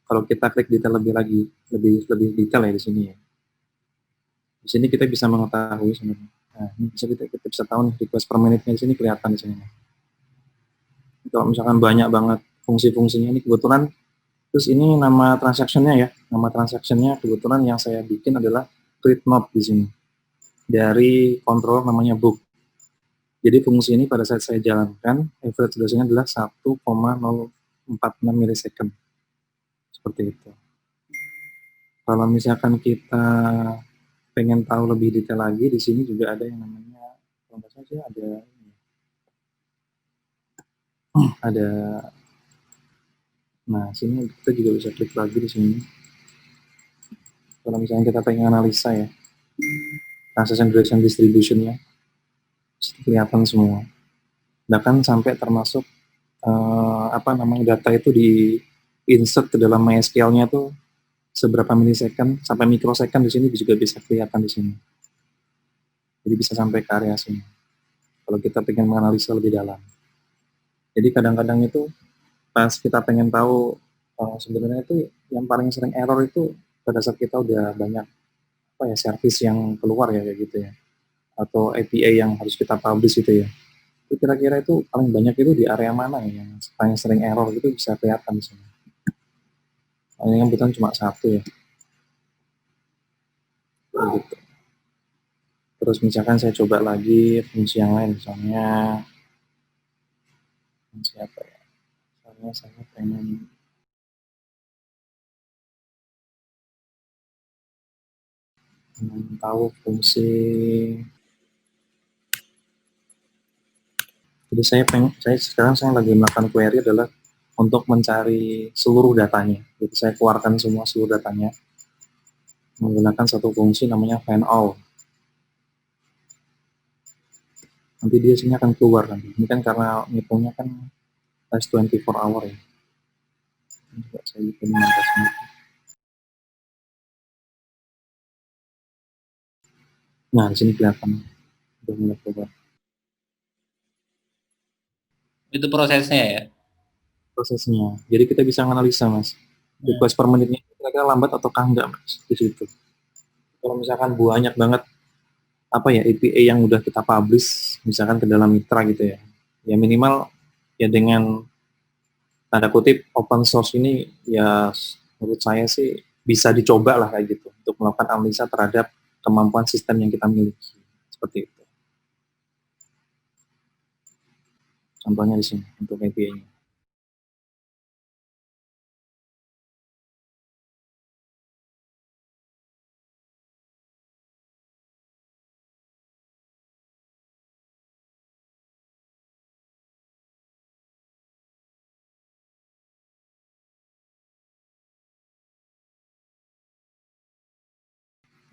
[SPEAKER 4] Kalau kita klik detail lebih detail ya di sini ya. Di sini kita bisa mengetahui sebenarnya. Nah, ini kita bisa tahu nih request per menitnya di sini kelihatan di sini. Kalau misalkan banyak banget fungsi-fungsinya ini kebetulan, terus ini nama transaksinya ya, nama transaksinya kebetulan yang saya bikin adalah create node di sini dari controller namanya book. Jadi fungsi ini pada saat saya jalankan, average durasinya adalah 1,046 milisecond. Seperti itu. Kalau misalkan kita pengen tahu lebih detail lagi, di sini juga ada yang namanya, kalau nggak salah sih ada, nah sini kita juga bisa klik lagi di sini. Kalau misalnya kita pengen analisa ya, transaction duration distribution-nya, kelihatan semua. Bahkan sampai termasuk data itu di insert ke dalam MySQL-nya tuh seberapa milisecond sampai mikrosecond di sini juga bisa kelihatan di sini. Jadi bisa sampai ke area sini. Kalau kita pengen menganalisa lebih dalam. Jadi kadang-kadang itu pas kita pengen tahu sebenarnya itu yang paling sering error itu pada saat kita udah banyak service yang keluar ya kayak gitu ya. Atau API yang harus kita publish itu ya. Itu kira-kira itu paling banyak itu di area mana ya yang paling sering error itu bisa kelihatan di sini. Ini kan kebetulan cuma satu ya. Gitu. Terus misalkan saya coba lagi fungsi yang lain, misalnya fungsi apa ya? Misalnya saya pengen tahu fungsi. Jadi sekarang saya lagi melakukan query adalah untuk mencari seluruh datanya. Jadi saya keluarkan semua seluruh datanya menggunakan satu fungsi namanya find all. Nanti dia sini akan keluar nanti. Ini kan karena ngitungnya kan last 24 hour ya. Coba saya bikin 15 menit. Nah, di sini kelihatan udah mulai keluar.
[SPEAKER 2] Itu prosesnya ya?
[SPEAKER 4] Prosesnya. Jadi kita bisa menganalisa mas. Request per menitnya kira-kira lambat ataukah enggak mas di situ. Kalau misalkan banyak banget API yang udah kita publish misalkan ke dalam mitra gitu ya. Ya minimal ya dengan tanda kutip open source ini ya menurut saya sih bisa dicoba lah kayak gitu untuk melakukan analisa terhadap kemampuan sistem yang kita miliki. Seperti itu. Contohnya di sini untuk API-nya.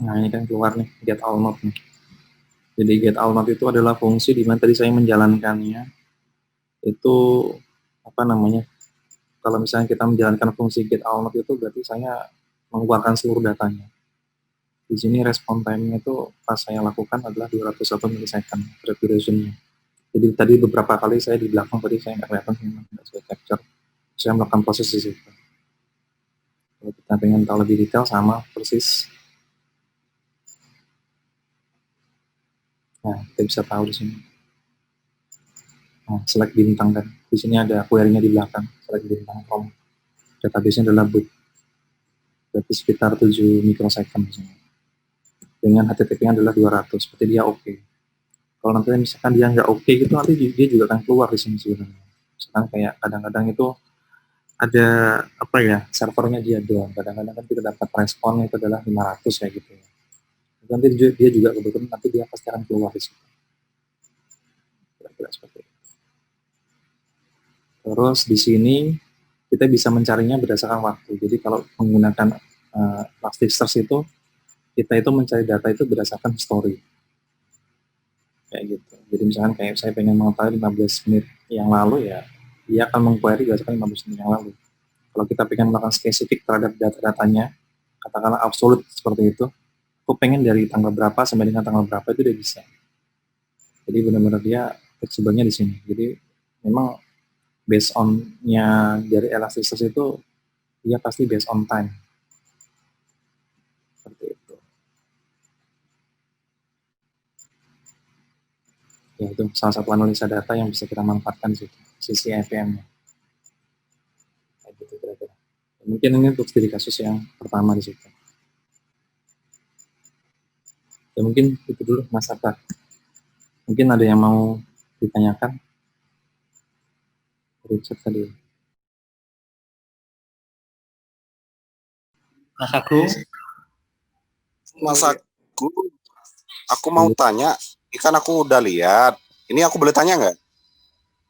[SPEAKER 4] Nah ini kan keluar nih get all node nih. Jadi get all node itu adalah fungsi di mana tadi saya menjalankannya itu kalau misalnya kita menjalankan fungsi get all node itu berarti saya mengeluarkan seluruh datanya. Di sini respon time-nya itu pas saya lakukan adalah 201 milisecond duration-nya. Jadi tadi beberapa kali saya di belakang tadi saya nggak kelihatan, nggak saya capture. Saya melakukan proses di situ. Kalau kita pengen tahu lebih detail sama persis. Nah, kita bisa tahu di sini. Nah, select bintang kan. Di sini ada query-nya di belakang. Select bintang from. Database-nya adalah book. Berarti sekitar 7 mikrosecond di sini. Dengan HTTP-nya adalah 200. Berarti dia oke. Kalau nanti misalkan dia nggak oke gitu, nanti dia juga akan keluar di sini sebenarnya. Misalkan kayak kadang-kadang itu ada servernya dia doang. Kadang-kadang kan kita dapat respon itu adalah 500 kayak gitu ya. Nanti dia juga kebetulan nanti dia pasti akan keluar di situ. Kira-kira seperti itu. Terus di sini kita bisa mencarinya berdasarkan waktu. Jadi kalau menggunakan Elasticsearch itu kita itu mencari data itu berdasarkan history. Kayak gitu. Jadi misalkan kayak saya pengen mengetahui 15 menit yang lalu ya dia akan meng-query berdasarkan 15 menit yang lalu. Kalau kita pengen melakukan spesifik terhadap data-datanya, katakanlah absolut seperti itu, aku pengen dari tanggal berapa sampai dengan tanggal berapa itu udah bisa. Jadi benar-benar dia fleksibelnya di sini. Jadi memang based on-nya dari Elasticsearch itu dia pasti based on time. Seperti itu. Ya, itu salah satu analisa data yang bisa kita manfaatkan di situ, sisi EVM-nya. Kayak gitu kira-kira. Mungkin ini untuk studi kasus yang pertama di situ. Ya mungkin itu dulu Mas Atta. Mungkin ada yang mau ditanyakan? Richard tadi.
[SPEAKER 2] Mas Agung,
[SPEAKER 3] Mas aku mau tanya, ini kan aku udah lihat. Ini aku boleh tanya nggak?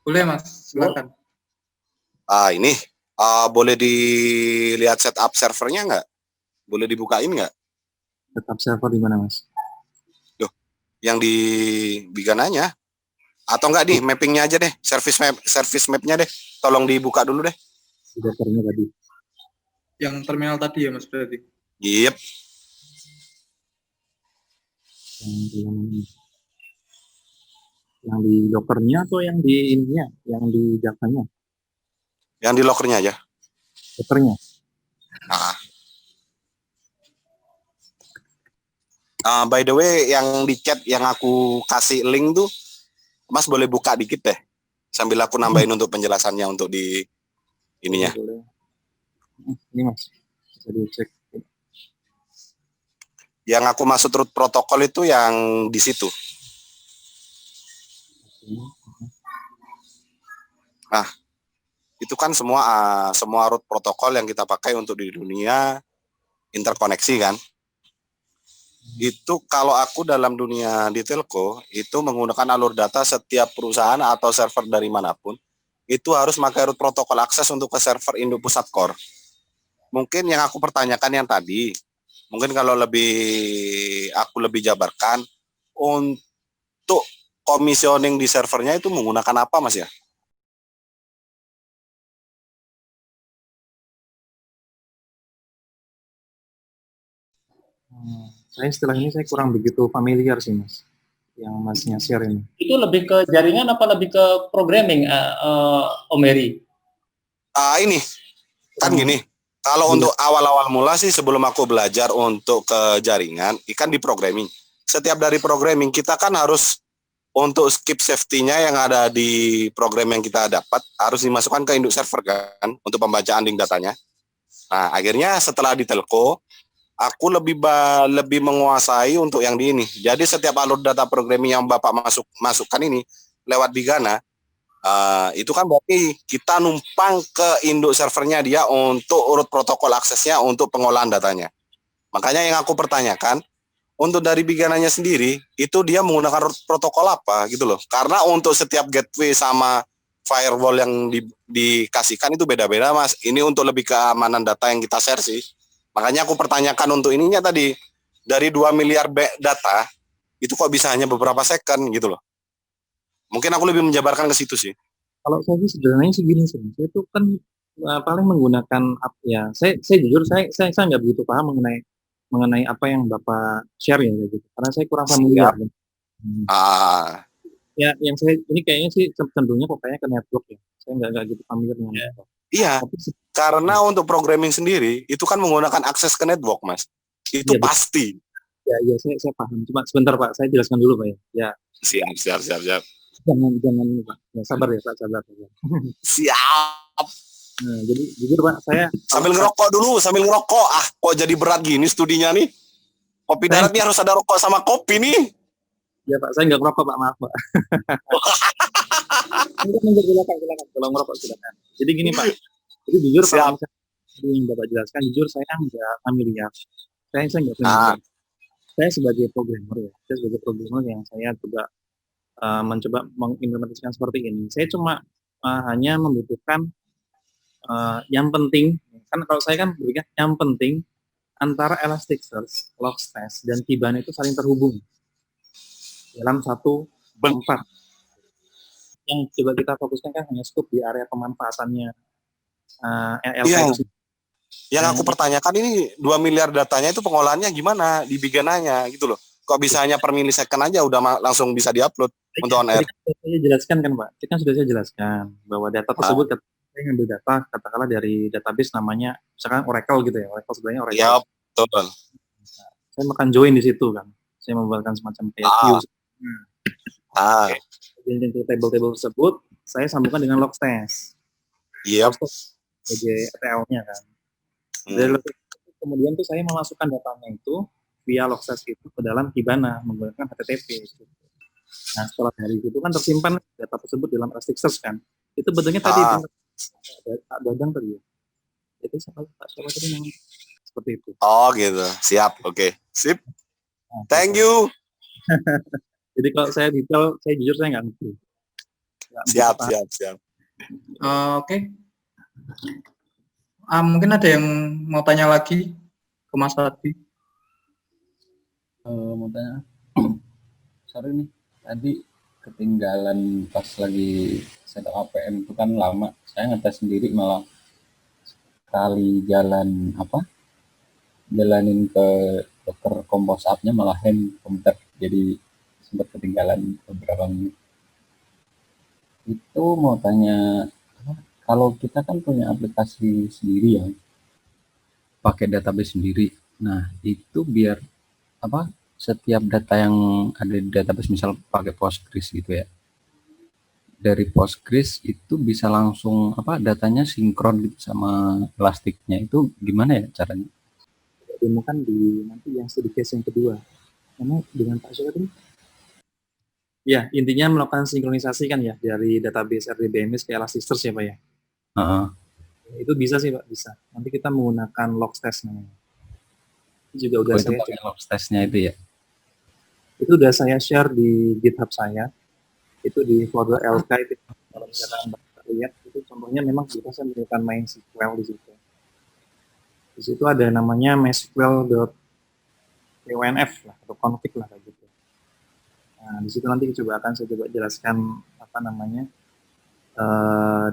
[SPEAKER 1] Boleh Mas, silakan.
[SPEAKER 3] Ini boleh dilihat setup servernya nggak? Boleh dibukain nggak?
[SPEAKER 4] Tetap server di mana Mas?
[SPEAKER 3] Yang di Bigananya? Atau enggak nih, mappingnya aja deh, service mapnya deh. Tolong dibuka dulu deh.
[SPEAKER 4] Di dokternya tadi.
[SPEAKER 1] Yang terminal tadi ya Mas berarti?
[SPEAKER 3] Yep.
[SPEAKER 4] Yang di dokternya atau yang di ininya, yang di Javanya?
[SPEAKER 3] Yang di lockernya aja.
[SPEAKER 4] Dokternya.
[SPEAKER 3] By the way, yang di chat yang aku kasih link tuh, Mas boleh buka dikit deh, sambil aku nambahin untuk penjelasannya untuk di ininya.
[SPEAKER 4] Boleh. Ini Mas, bisa dicek.
[SPEAKER 3] Yang aku maksud root protokol itu yang di situ. Nah, itu kan semua root protokol yang kita pakai untuk di dunia interkoneksi kan. Itu kalau aku dalam dunia di telco itu menggunakan alur data setiap perusahaan atau server dari manapun itu harus pakai root protokol akses untuk ke server induk pusat core. Mungkin yang aku pertanyakan yang tadi, mungkin kalau aku lebih jabarkan untuk commissioning di servernya itu menggunakan apa Mas ya?
[SPEAKER 4] Saya istilah ini saya kurang begitu familiar sih Mas, yang Masnya share ini.
[SPEAKER 2] itu lebih ke jaringan apa lebih ke programming, Om Heri?
[SPEAKER 3] Ini kan gini, kalau untuk awal-awal mula sih sebelum aku belajar untuk ke jaringan, ikan di programming. Setiap dari programming kita kan harus untuk skip safety-nya yang ada di program yang kita dapat harus dimasukkan ke induk server kan untuk pembacaan link datanya. Nah, akhirnya setelah di telco, aku lebih menguasai untuk yang di ini. Jadi setiap alur data programming yang Bapak masukkan ini lewat Bigana, itu kan berarti kita numpang ke induk servernya dia untuk urut protokol aksesnya untuk pengolahan datanya. Makanya yang aku pertanyakan, untuk dari Bigananya sendiri, itu dia menggunakan protokol apa gitu loh. Karena untuk setiap gateway sama firewall yang dikasihkan itu beda-beda Mas. Ini untuk lebih keamanan data yang kita share sih. Makanya aku pertanyakan untuk ininya tadi, dari 2 miliar data, itu kok bisa hanya beberapa second gitu loh. Mungkin aku lebih menjabarkan ke situ sih.
[SPEAKER 4] Kalau saya sih sebenarnya segini sih, saya itu kan paling menggunakan ya, saya jujur saya nggak begitu paham mengenai apa yang Bapak share ya gitu. Karena saya kurang familiar. Ya, yang saya ini kayaknya sih cenderungnya kok kayaknya ke network ya. Saya nggak gitu familiar dengan network.
[SPEAKER 3] Iya, karena untuk programming sendiri itu kan menggunakan akses ke network, Mas. Itu ya, pasti.
[SPEAKER 4] Ya, saya paham. Cuma sebentar Pak, saya jelaskan dulu Pak ya. Ya.
[SPEAKER 3] Siap.
[SPEAKER 4] Jangan ini Pak. Ya, sabar ya Pak, sabar.
[SPEAKER 3] Siap.
[SPEAKER 4] Nah, jadi jujur Pak, saya
[SPEAKER 3] sambil ngerokok. Kok jadi berat gini studinya nih? Kopi darat nih harus ada rokok sama kopi nih.
[SPEAKER 4] Ya Pak, saya nggak ngerokok Pak, maaf Pak. Silakan, kalau ngerokok silakan. Jadi gini Pak, jadi jujur kalau yang Bapak jelaskan, jujur saya nggak familiar. Saya nggak familiar. Saya sebagai programmer ya, yang saya juga mencoba mengimplementasikan seperti ini. Saya cuma hanya membutuhkan yang penting, kan kalau saya kan berikan yang penting antara Elasticsearch, Logstash, dan Kibana itu saling terhubung dalam satu tempat. yang coba kita fokuskan kan hanya scope di area pemanfaatannya LK
[SPEAKER 3] Iya.
[SPEAKER 4] itu sih.
[SPEAKER 3] Yang aku pertanyakan ini 2 miliar datanya itu pengolahannya gimana di Big Nanya gitu loh. Kok bisa hanya per milisecond aja udah langsung bisa diupload untuk on air?
[SPEAKER 4] Tadi kan sudah saya jelaskan kan Pak, tadi kan sudah saya jelaskan bahwa data tersebut saya ngambil data katakanlah dari database namanya misalkan Oracle gitu ya, Oracle sebenarnya Oracle.
[SPEAKER 3] Iya, betul.
[SPEAKER 4] Saya akan join di situ kan, saya membuatkan semacam kayak queue. Kemudian ke table-table tersebut, saya sambungkan dengan Logstash.
[SPEAKER 3] Iya.
[SPEAKER 4] Sebagai ETL-nya kan. Dari Logstash kemudian tuh saya memasukkan datanya itu via Logstash itu ke dalam Kibana menggunakan HTTP. Nah, setelah dari itu kan tersimpan data tersebut dalam Elasticsearch kan. Itu bentuknya tadi itu Pak Dadang tadi ya. Itu siapa tadi namanya? Seperti itu.
[SPEAKER 3] Oh gitu. Siap. Oke. Sip. Nah, thank you.
[SPEAKER 4] Jadi kalau saya detail, saya jujur saya nggak ngerti.
[SPEAKER 3] Siap.
[SPEAKER 1] Oke. Mungkin ada yang mau tanya lagi ke Mas Adi?
[SPEAKER 6] Mau tanya. Sorry nih, tadi ketinggalan pas lagi setup APM itu kan lama. Saya ngetes sendiri malah sekali jalanin ke dokter Compose Up-nya malah hang komputer, jadi sempat ketinggalan beberapa menit. Itu mau tanya, kalau kita kan punya aplikasi sendiri ya, pakai database sendiri. Nah, itu biar setiap data yang ada di database, misal pakai Postgres gitu ya, dari Postgres itu bisa langsung datanya sinkron gitu sama Elasticnya, itu gimana ya caranya?
[SPEAKER 4] Ditemukan di nanti yang studi case yang kedua. Karena dengan Pak siapa tadi? Ya, intinya melakukan sinkronisasi kan ya dari database RDBMS ke Elasticsearch ya Pak ya. Itu bisa sih Pak, bisa. Nanti kita menggunakan Logstash namanya. Itu juga udah saya
[SPEAKER 6] pakai Logstash-nya itu ya.
[SPEAKER 4] Itu udah saya share di GitHub saya. Itu di folder LK itu. Kalau misalkan Bapak lihat, itu contohnya memang kita saya menggunakan MySQL di situ. Di situ ada namanya mysql.conf lah atau config lah kayak gitu. Nah, di situ nanti saya coba jelaskan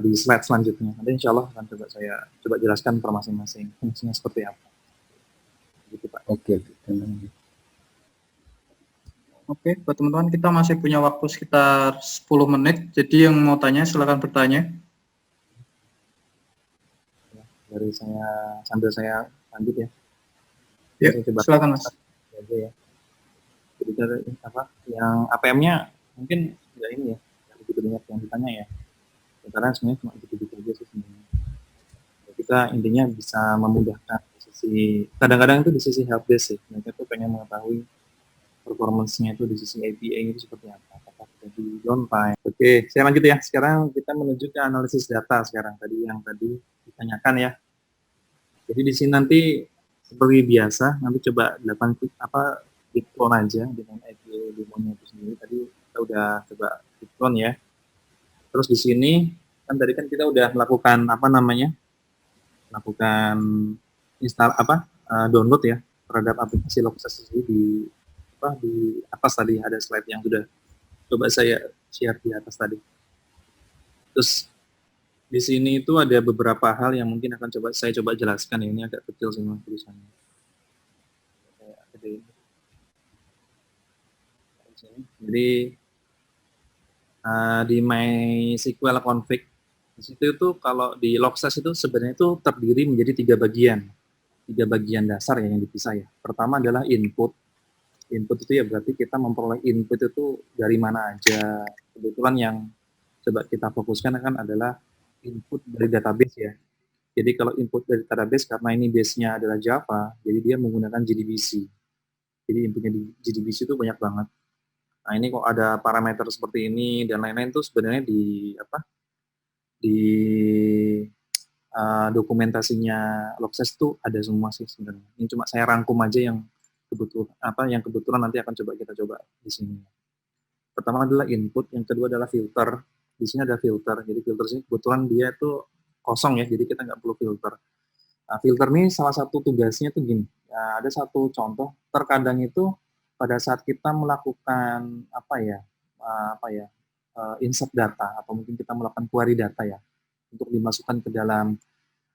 [SPEAKER 4] di slide selanjutnya. Nanti insya Allah akan saya coba jelaskan per masing-masing fungsinya seperti apa. Gitu Pak.
[SPEAKER 1] Oke, buat teman-teman kita masih punya waktu sekitar 10 menit. Jadi yang mau tanya silakan bertanya.
[SPEAKER 4] Dari saya sambil saya lanjut ya.
[SPEAKER 1] Ya, silakan Mas.
[SPEAKER 4] Ya. Jadi yang APM-nya mungkin nggak ini ya, begitu banyak yang ditanya ya. Karena sebenarnya cuma gitu-gitu aja sih sebenarnya. Kita intinya bisa memudahkan kadang-kadang itu di sisi helpdesk sih. Mereka tuh pengen mengetahui performance-nya itu di sisi API itu seperti apa. Apakah jadi downtime. Oke, saya lanjut ya. Sekarang kita menuju ke analisis data sekarang. Tadi ditanyakan ya. Jadi di sini nanti seperti biasa, nanti coba di clone aja dengan API demonya itu sendiri. Tadi kita udah coba di clone ya. Terus di sini kan tadi kan kita udah melakukan download ya terhadap aplikasi Logstash di atas tadi ada slide yang sudah coba saya share di atas tadi. Terus di sini itu ada beberapa hal yang mungkin akan saya coba jelaskan. Ini agak kecil semua tulisannya. Jadi di MySQL config di situ itu kalau di Logstash itu sebenarnya itu terdiri menjadi 3 bagian dasar yang dipisah ya. Pertama adalah input itu ya berarti kita memperoleh input itu dari mana aja. Kebetulan yang coba kita fokuskan kan adalah input dari database ya. Jadi kalau input dari database karena ini base-nya adalah Java, jadi dia menggunakan JDBC. Jadi inputnya di JDBC itu banyak banget. Nah ini kok ada parameter seperti ini dan lain-lain itu sebenarnya di dokumentasinya Logstash itu ada semua sih sebenarnya. Ini cuma saya rangkum aja yang kebetulan nanti akan kita coba di sini. Pertama adalah input, yang kedua adalah filter. Di sini ada filter. Jadi filter sini kebetulan dia itu kosong ya, jadi kita nggak perlu filter. Nah, filter ini salah satu tugasnya itu gini. Ya, ada satu contoh. Terkadang itu pada saat kita melakukan insert data atau mungkin kita melakukan query data ya untuk dimasukkan ke dalam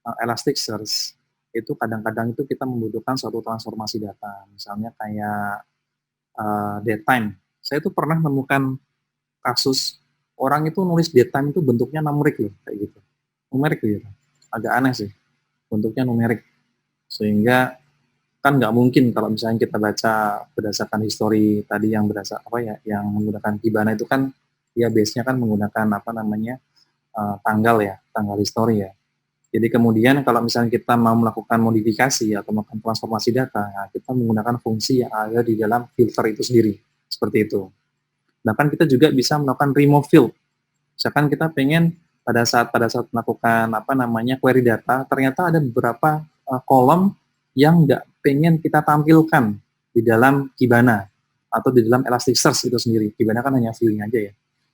[SPEAKER 4] Elasticsearch, itu kadang-kadang itu kita membutuhkan suatu transformasi data, misalnya kayak datetime. Saya tuh pernah menemukan kasus orang itu nulis datetime itu bentuknya numerik loh, kayak gitu. Numerik gitu. Agak aneh sih, bentuknya numerik. Sehingga kan nggak mungkin kalau misalnya kita baca berdasarkan histori tadi yang yang menggunakan Kibana itu kan ya base-nya kan menggunakan tanggal ya, tanggal histori ya. Jadi kemudian kalau misalnya kita mau melakukan modifikasi atau melakukan transformasi data, nah kita menggunakan fungsi yang ada di dalam filter itu sendiri, seperti itu. Bahkan kita juga bisa melakukan remove field. Misalkan kita pengen pada saat melakukan query data, ternyata ada beberapa kolom yang nggak pengen kita tampilkan di dalam Kibana atau di dalam Elasticsearch itu sendiri. Kibana kan hanya viewing aja ya.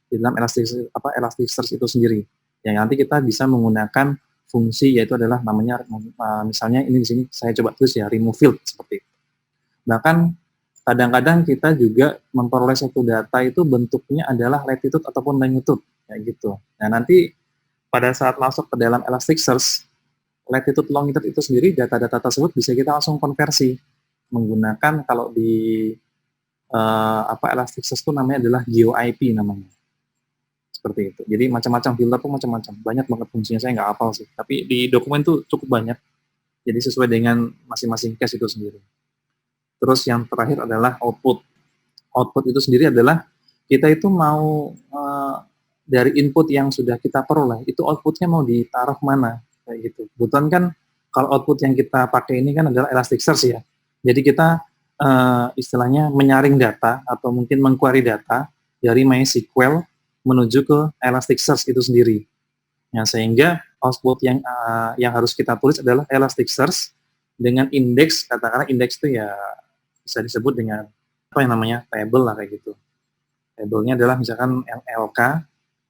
[SPEAKER 4] Di dalam Elasticsearch itu sendiri. Yang nanti kita bisa menggunakan fungsi yaitu adalah namanya misalnya ini di sini saya coba tulis ya remove field seperti itu. Bahkan kadang-kadang kita juga memperoleh satu data itu bentuknya adalah latitude ataupun longitude kayak gitu. Nah, nanti pada saat masuk ke dalam Elasticsearch, latitude longitude itu sendiri data-data tersebut bisa kita langsung konversi menggunakan kalau di Elasticsearch itu namanya adalah GeoIP namanya. Seperti itu. Jadi macam-macam filter tuh macam-macam. Banyak banget fungsinya, saya nggak hafal sih. Tapi di dokumen tuh cukup banyak. Jadi sesuai dengan masing-masing case itu sendiri. Terus yang terakhir adalah output. Output itu sendiri adalah kita itu mau dari input yang sudah kita peroleh, itu outputnya mau ditaruh mana, kayak gitu. Kebetulan kan kalau output yang kita pakai ini kan adalah Elasticsearch ya. Jadi kita istilahnya menyaring data atau mungkin mengquery data dari MySQL menuju ke Elasticsearch itu sendiri. Nah, sehingga output yang harus kita tulis adalah Elasticsearch dengan indeks, katakanlah indeks itu ya bisa disebut dengan table lah kayak gitu. Tabelnya adalah misalkan LK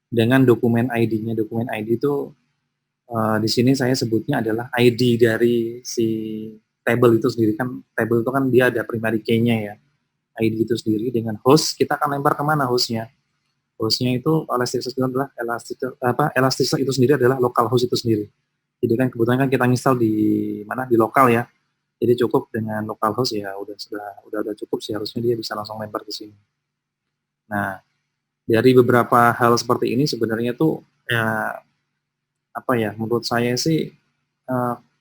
[SPEAKER 4] dengan dokumen ID-nya. Dokumen ID itu di sini saya sebutnya adalah ID dari si table itu sendiri. Kan table itu kan dia ada primary key-nya ya. ID itu sendiri dengan host, kita akan lempar kemana hostnya? Hostnya itu Elasticsearch itu adalah Elasticsearch itu sendiri adalah local host itu sendiri. Jadi kan kebetulan kan kita install di lokal ya. Jadi cukup dengan local host ya udah cukup sih, harusnya dia bisa langsung lempar ke sini. Nah, dari beberapa hal seperti ini sebenarnya tuh menurut saya sih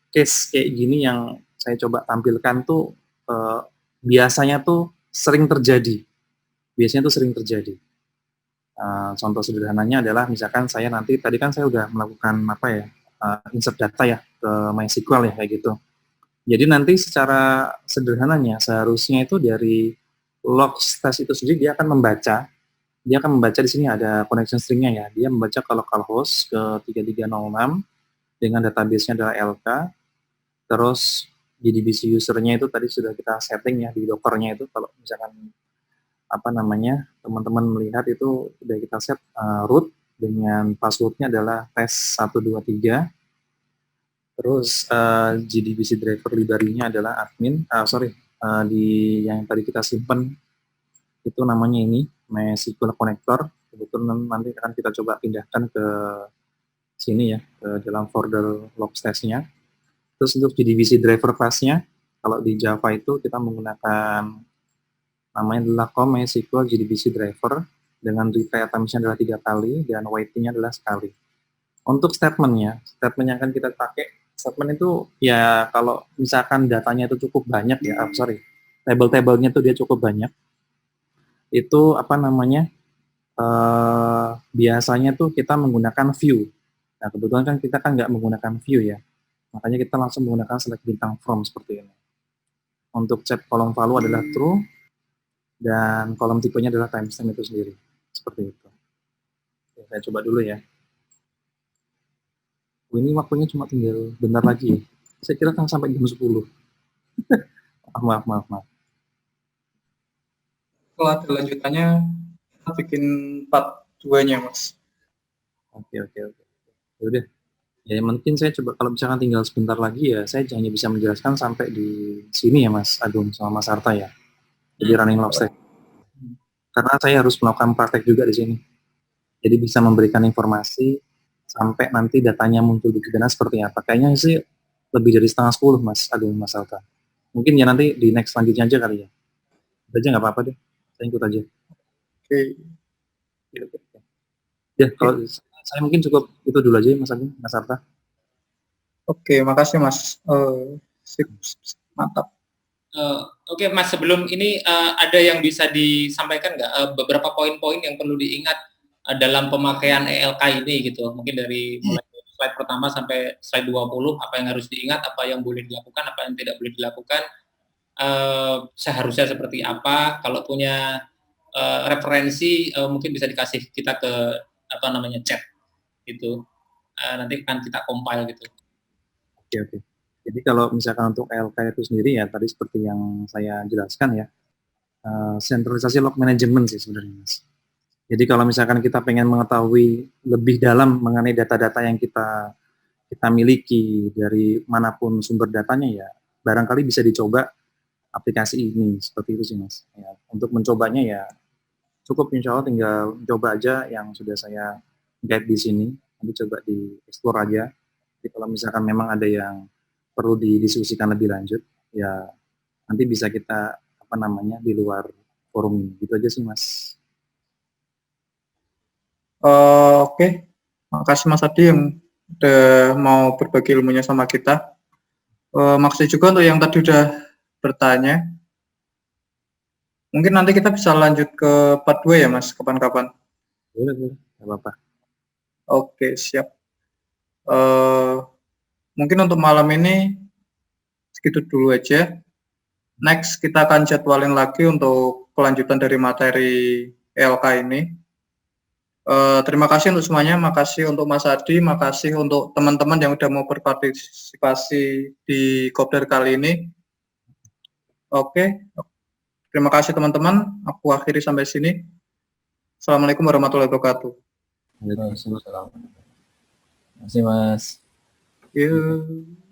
[SPEAKER 4] case kayak gini yang saya coba tampilkan tuh biasanya tuh sering terjadi. Contoh sederhananya adalah misalkan saya nanti tadi kan saya udah melakukan insert data ya ke MySQL ya kayak gitu. Jadi nanti secara sederhananya seharusnya itu dari log test itu sendiri dia akan membaca di sini ada connection string-nya ya. Dia membaca ke localhost ke 3306 dengan database-nya adalah LK. Terus JDBC user-nya itu tadi sudah kita setting ya di Docker-nya itu, kalau misalkan teman-teman melihat itu sudah kita set root dengan password-nya adalah test123. Terus JDBC driver library-nya adalah admin, yang tadi kita simpan itu namanya ini MySQL connector. Kebetulan nanti akan kita coba pindahkan ke sini ya, ke dalam folder logs test-nya. Terus untuk JDBC driver class-nya, kalau di Java itu kita menggunakan namanya adalah MySQL JDBC driver dengan retry items-nya adalah 3 kali dan waiting-nya adalah sekali. Untuk statement yang akan kita pakai, statement itu ya kalau misalkan datanya itu cukup banyak ya, table-tablenya itu dia cukup banyak, itu biasanya tuh kita menggunakan view. Nah, kebetulan kan kita kan nggak menggunakan view ya, makanya kita langsung menggunakan select bintang from seperti ini. Untuk check kolom value adalah true, dan kolom tipenya adalah timestamp itu sendiri, seperti itu. Oke, saya coba dulu ya. Ini waktunya cuma tinggal bentar lagi ya. Saya kira kan sampai jam 10. maaf.
[SPEAKER 1] Kalau ada lanjutannya, kita bikin part 2-nya, Mas.
[SPEAKER 4] Oke. Yaudah. Ya mungkin saya coba kalau misalkan tinggal sebentar lagi ya, saya hanya bisa menjelaskan sampai di sini ya Mas Agung sama Mas Arta ya. Jadi running log stack. Karena saya harus melakukan praktek juga di sini. Jadi bisa memberikan informasi sampai nanti datanya muncul di Gegana seperti apa. Kayaknya sih lebih dari setengah 10, Mas Agung, Mas Alta. Mungkin ya nanti di next selanjutnya aja kali ya. Udah aja nggak apa-apa deh. Saya ikut aja.
[SPEAKER 1] Oke.
[SPEAKER 4] Ya, kalau saya mungkin cukup itu dulu aja, Mas Agung, Mas Alta.
[SPEAKER 1] Oke, makasih Mas. Mantap.
[SPEAKER 2] Oke, Mas, sebelum ini ada yang bisa disampaikan nggak beberapa poin-poin yang perlu diingat dalam pemakaian ELK ini gitu. Mungkin dari mulai slide pertama sampai slide 20, apa yang harus diingat, apa yang boleh dilakukan, apa yang tidak boleh dilakukan. Seharusnya seperti apa, kalau punya referensi mungkin bisa dikasih kita ke chat gitu. Nanti akan kita compile gitu.
[SPEAKER 4] Oke. Jadi kalau misalkan untuk ELK itu sendiri ya tadi seperti yang saya jelaskan ya, sentralisasi log management sih sebenarnya, Mas. Jadi kalau misalkan kita pengen mengetahui lebih dalam mengenai data-data yang kita miliki dari manapun sumber datanya ya, barangkali bisa dicoba aplikasi ini, seperti itu sih Mas. Ya, untuk mencobanya ya cukup, insya Allah tinggal coba aja yang sudah saya guide di sini, nanti coba di explore aja. Jadi kalau misalkan memang ada yang perlu didiskusikan lebih lanjut, ya nanti bisa kita di luar forum ini. Gitu aja sih Mas.
[SPEAKER 1] Oke. Makasih Mas Adi yang udah mau berbagi ilmunya sama kita. Makasih juga untuk yang tadi udah bertanya. Mungkin nanti kita bisa lanjut ke part 2 ya Mas, kapan-kapan.
[SPEAKER 4] Boleh, nggak apa-apa.
[SPEAKER 1] Oke, siap. Mungkin untuk malam ini segitu dulu aja. Next kita akan jadwalin lagi untuk kelanjutan dari materi ELK ini. Terima kasih untuk semuanya, makasih untuk Mas Adi, makasih untuk teman-teman yang udah mau berpartisipasi di Kopdar kali ini. Oke, terima kasih teman-teman, aku akhiri sampai sini. Assalamualaikum warahmatullahi wabarakatuh.
[SPEAKER 6] Waalaikumsalam. Terima kasih Mas.
[SPEAKER 1] Yuk.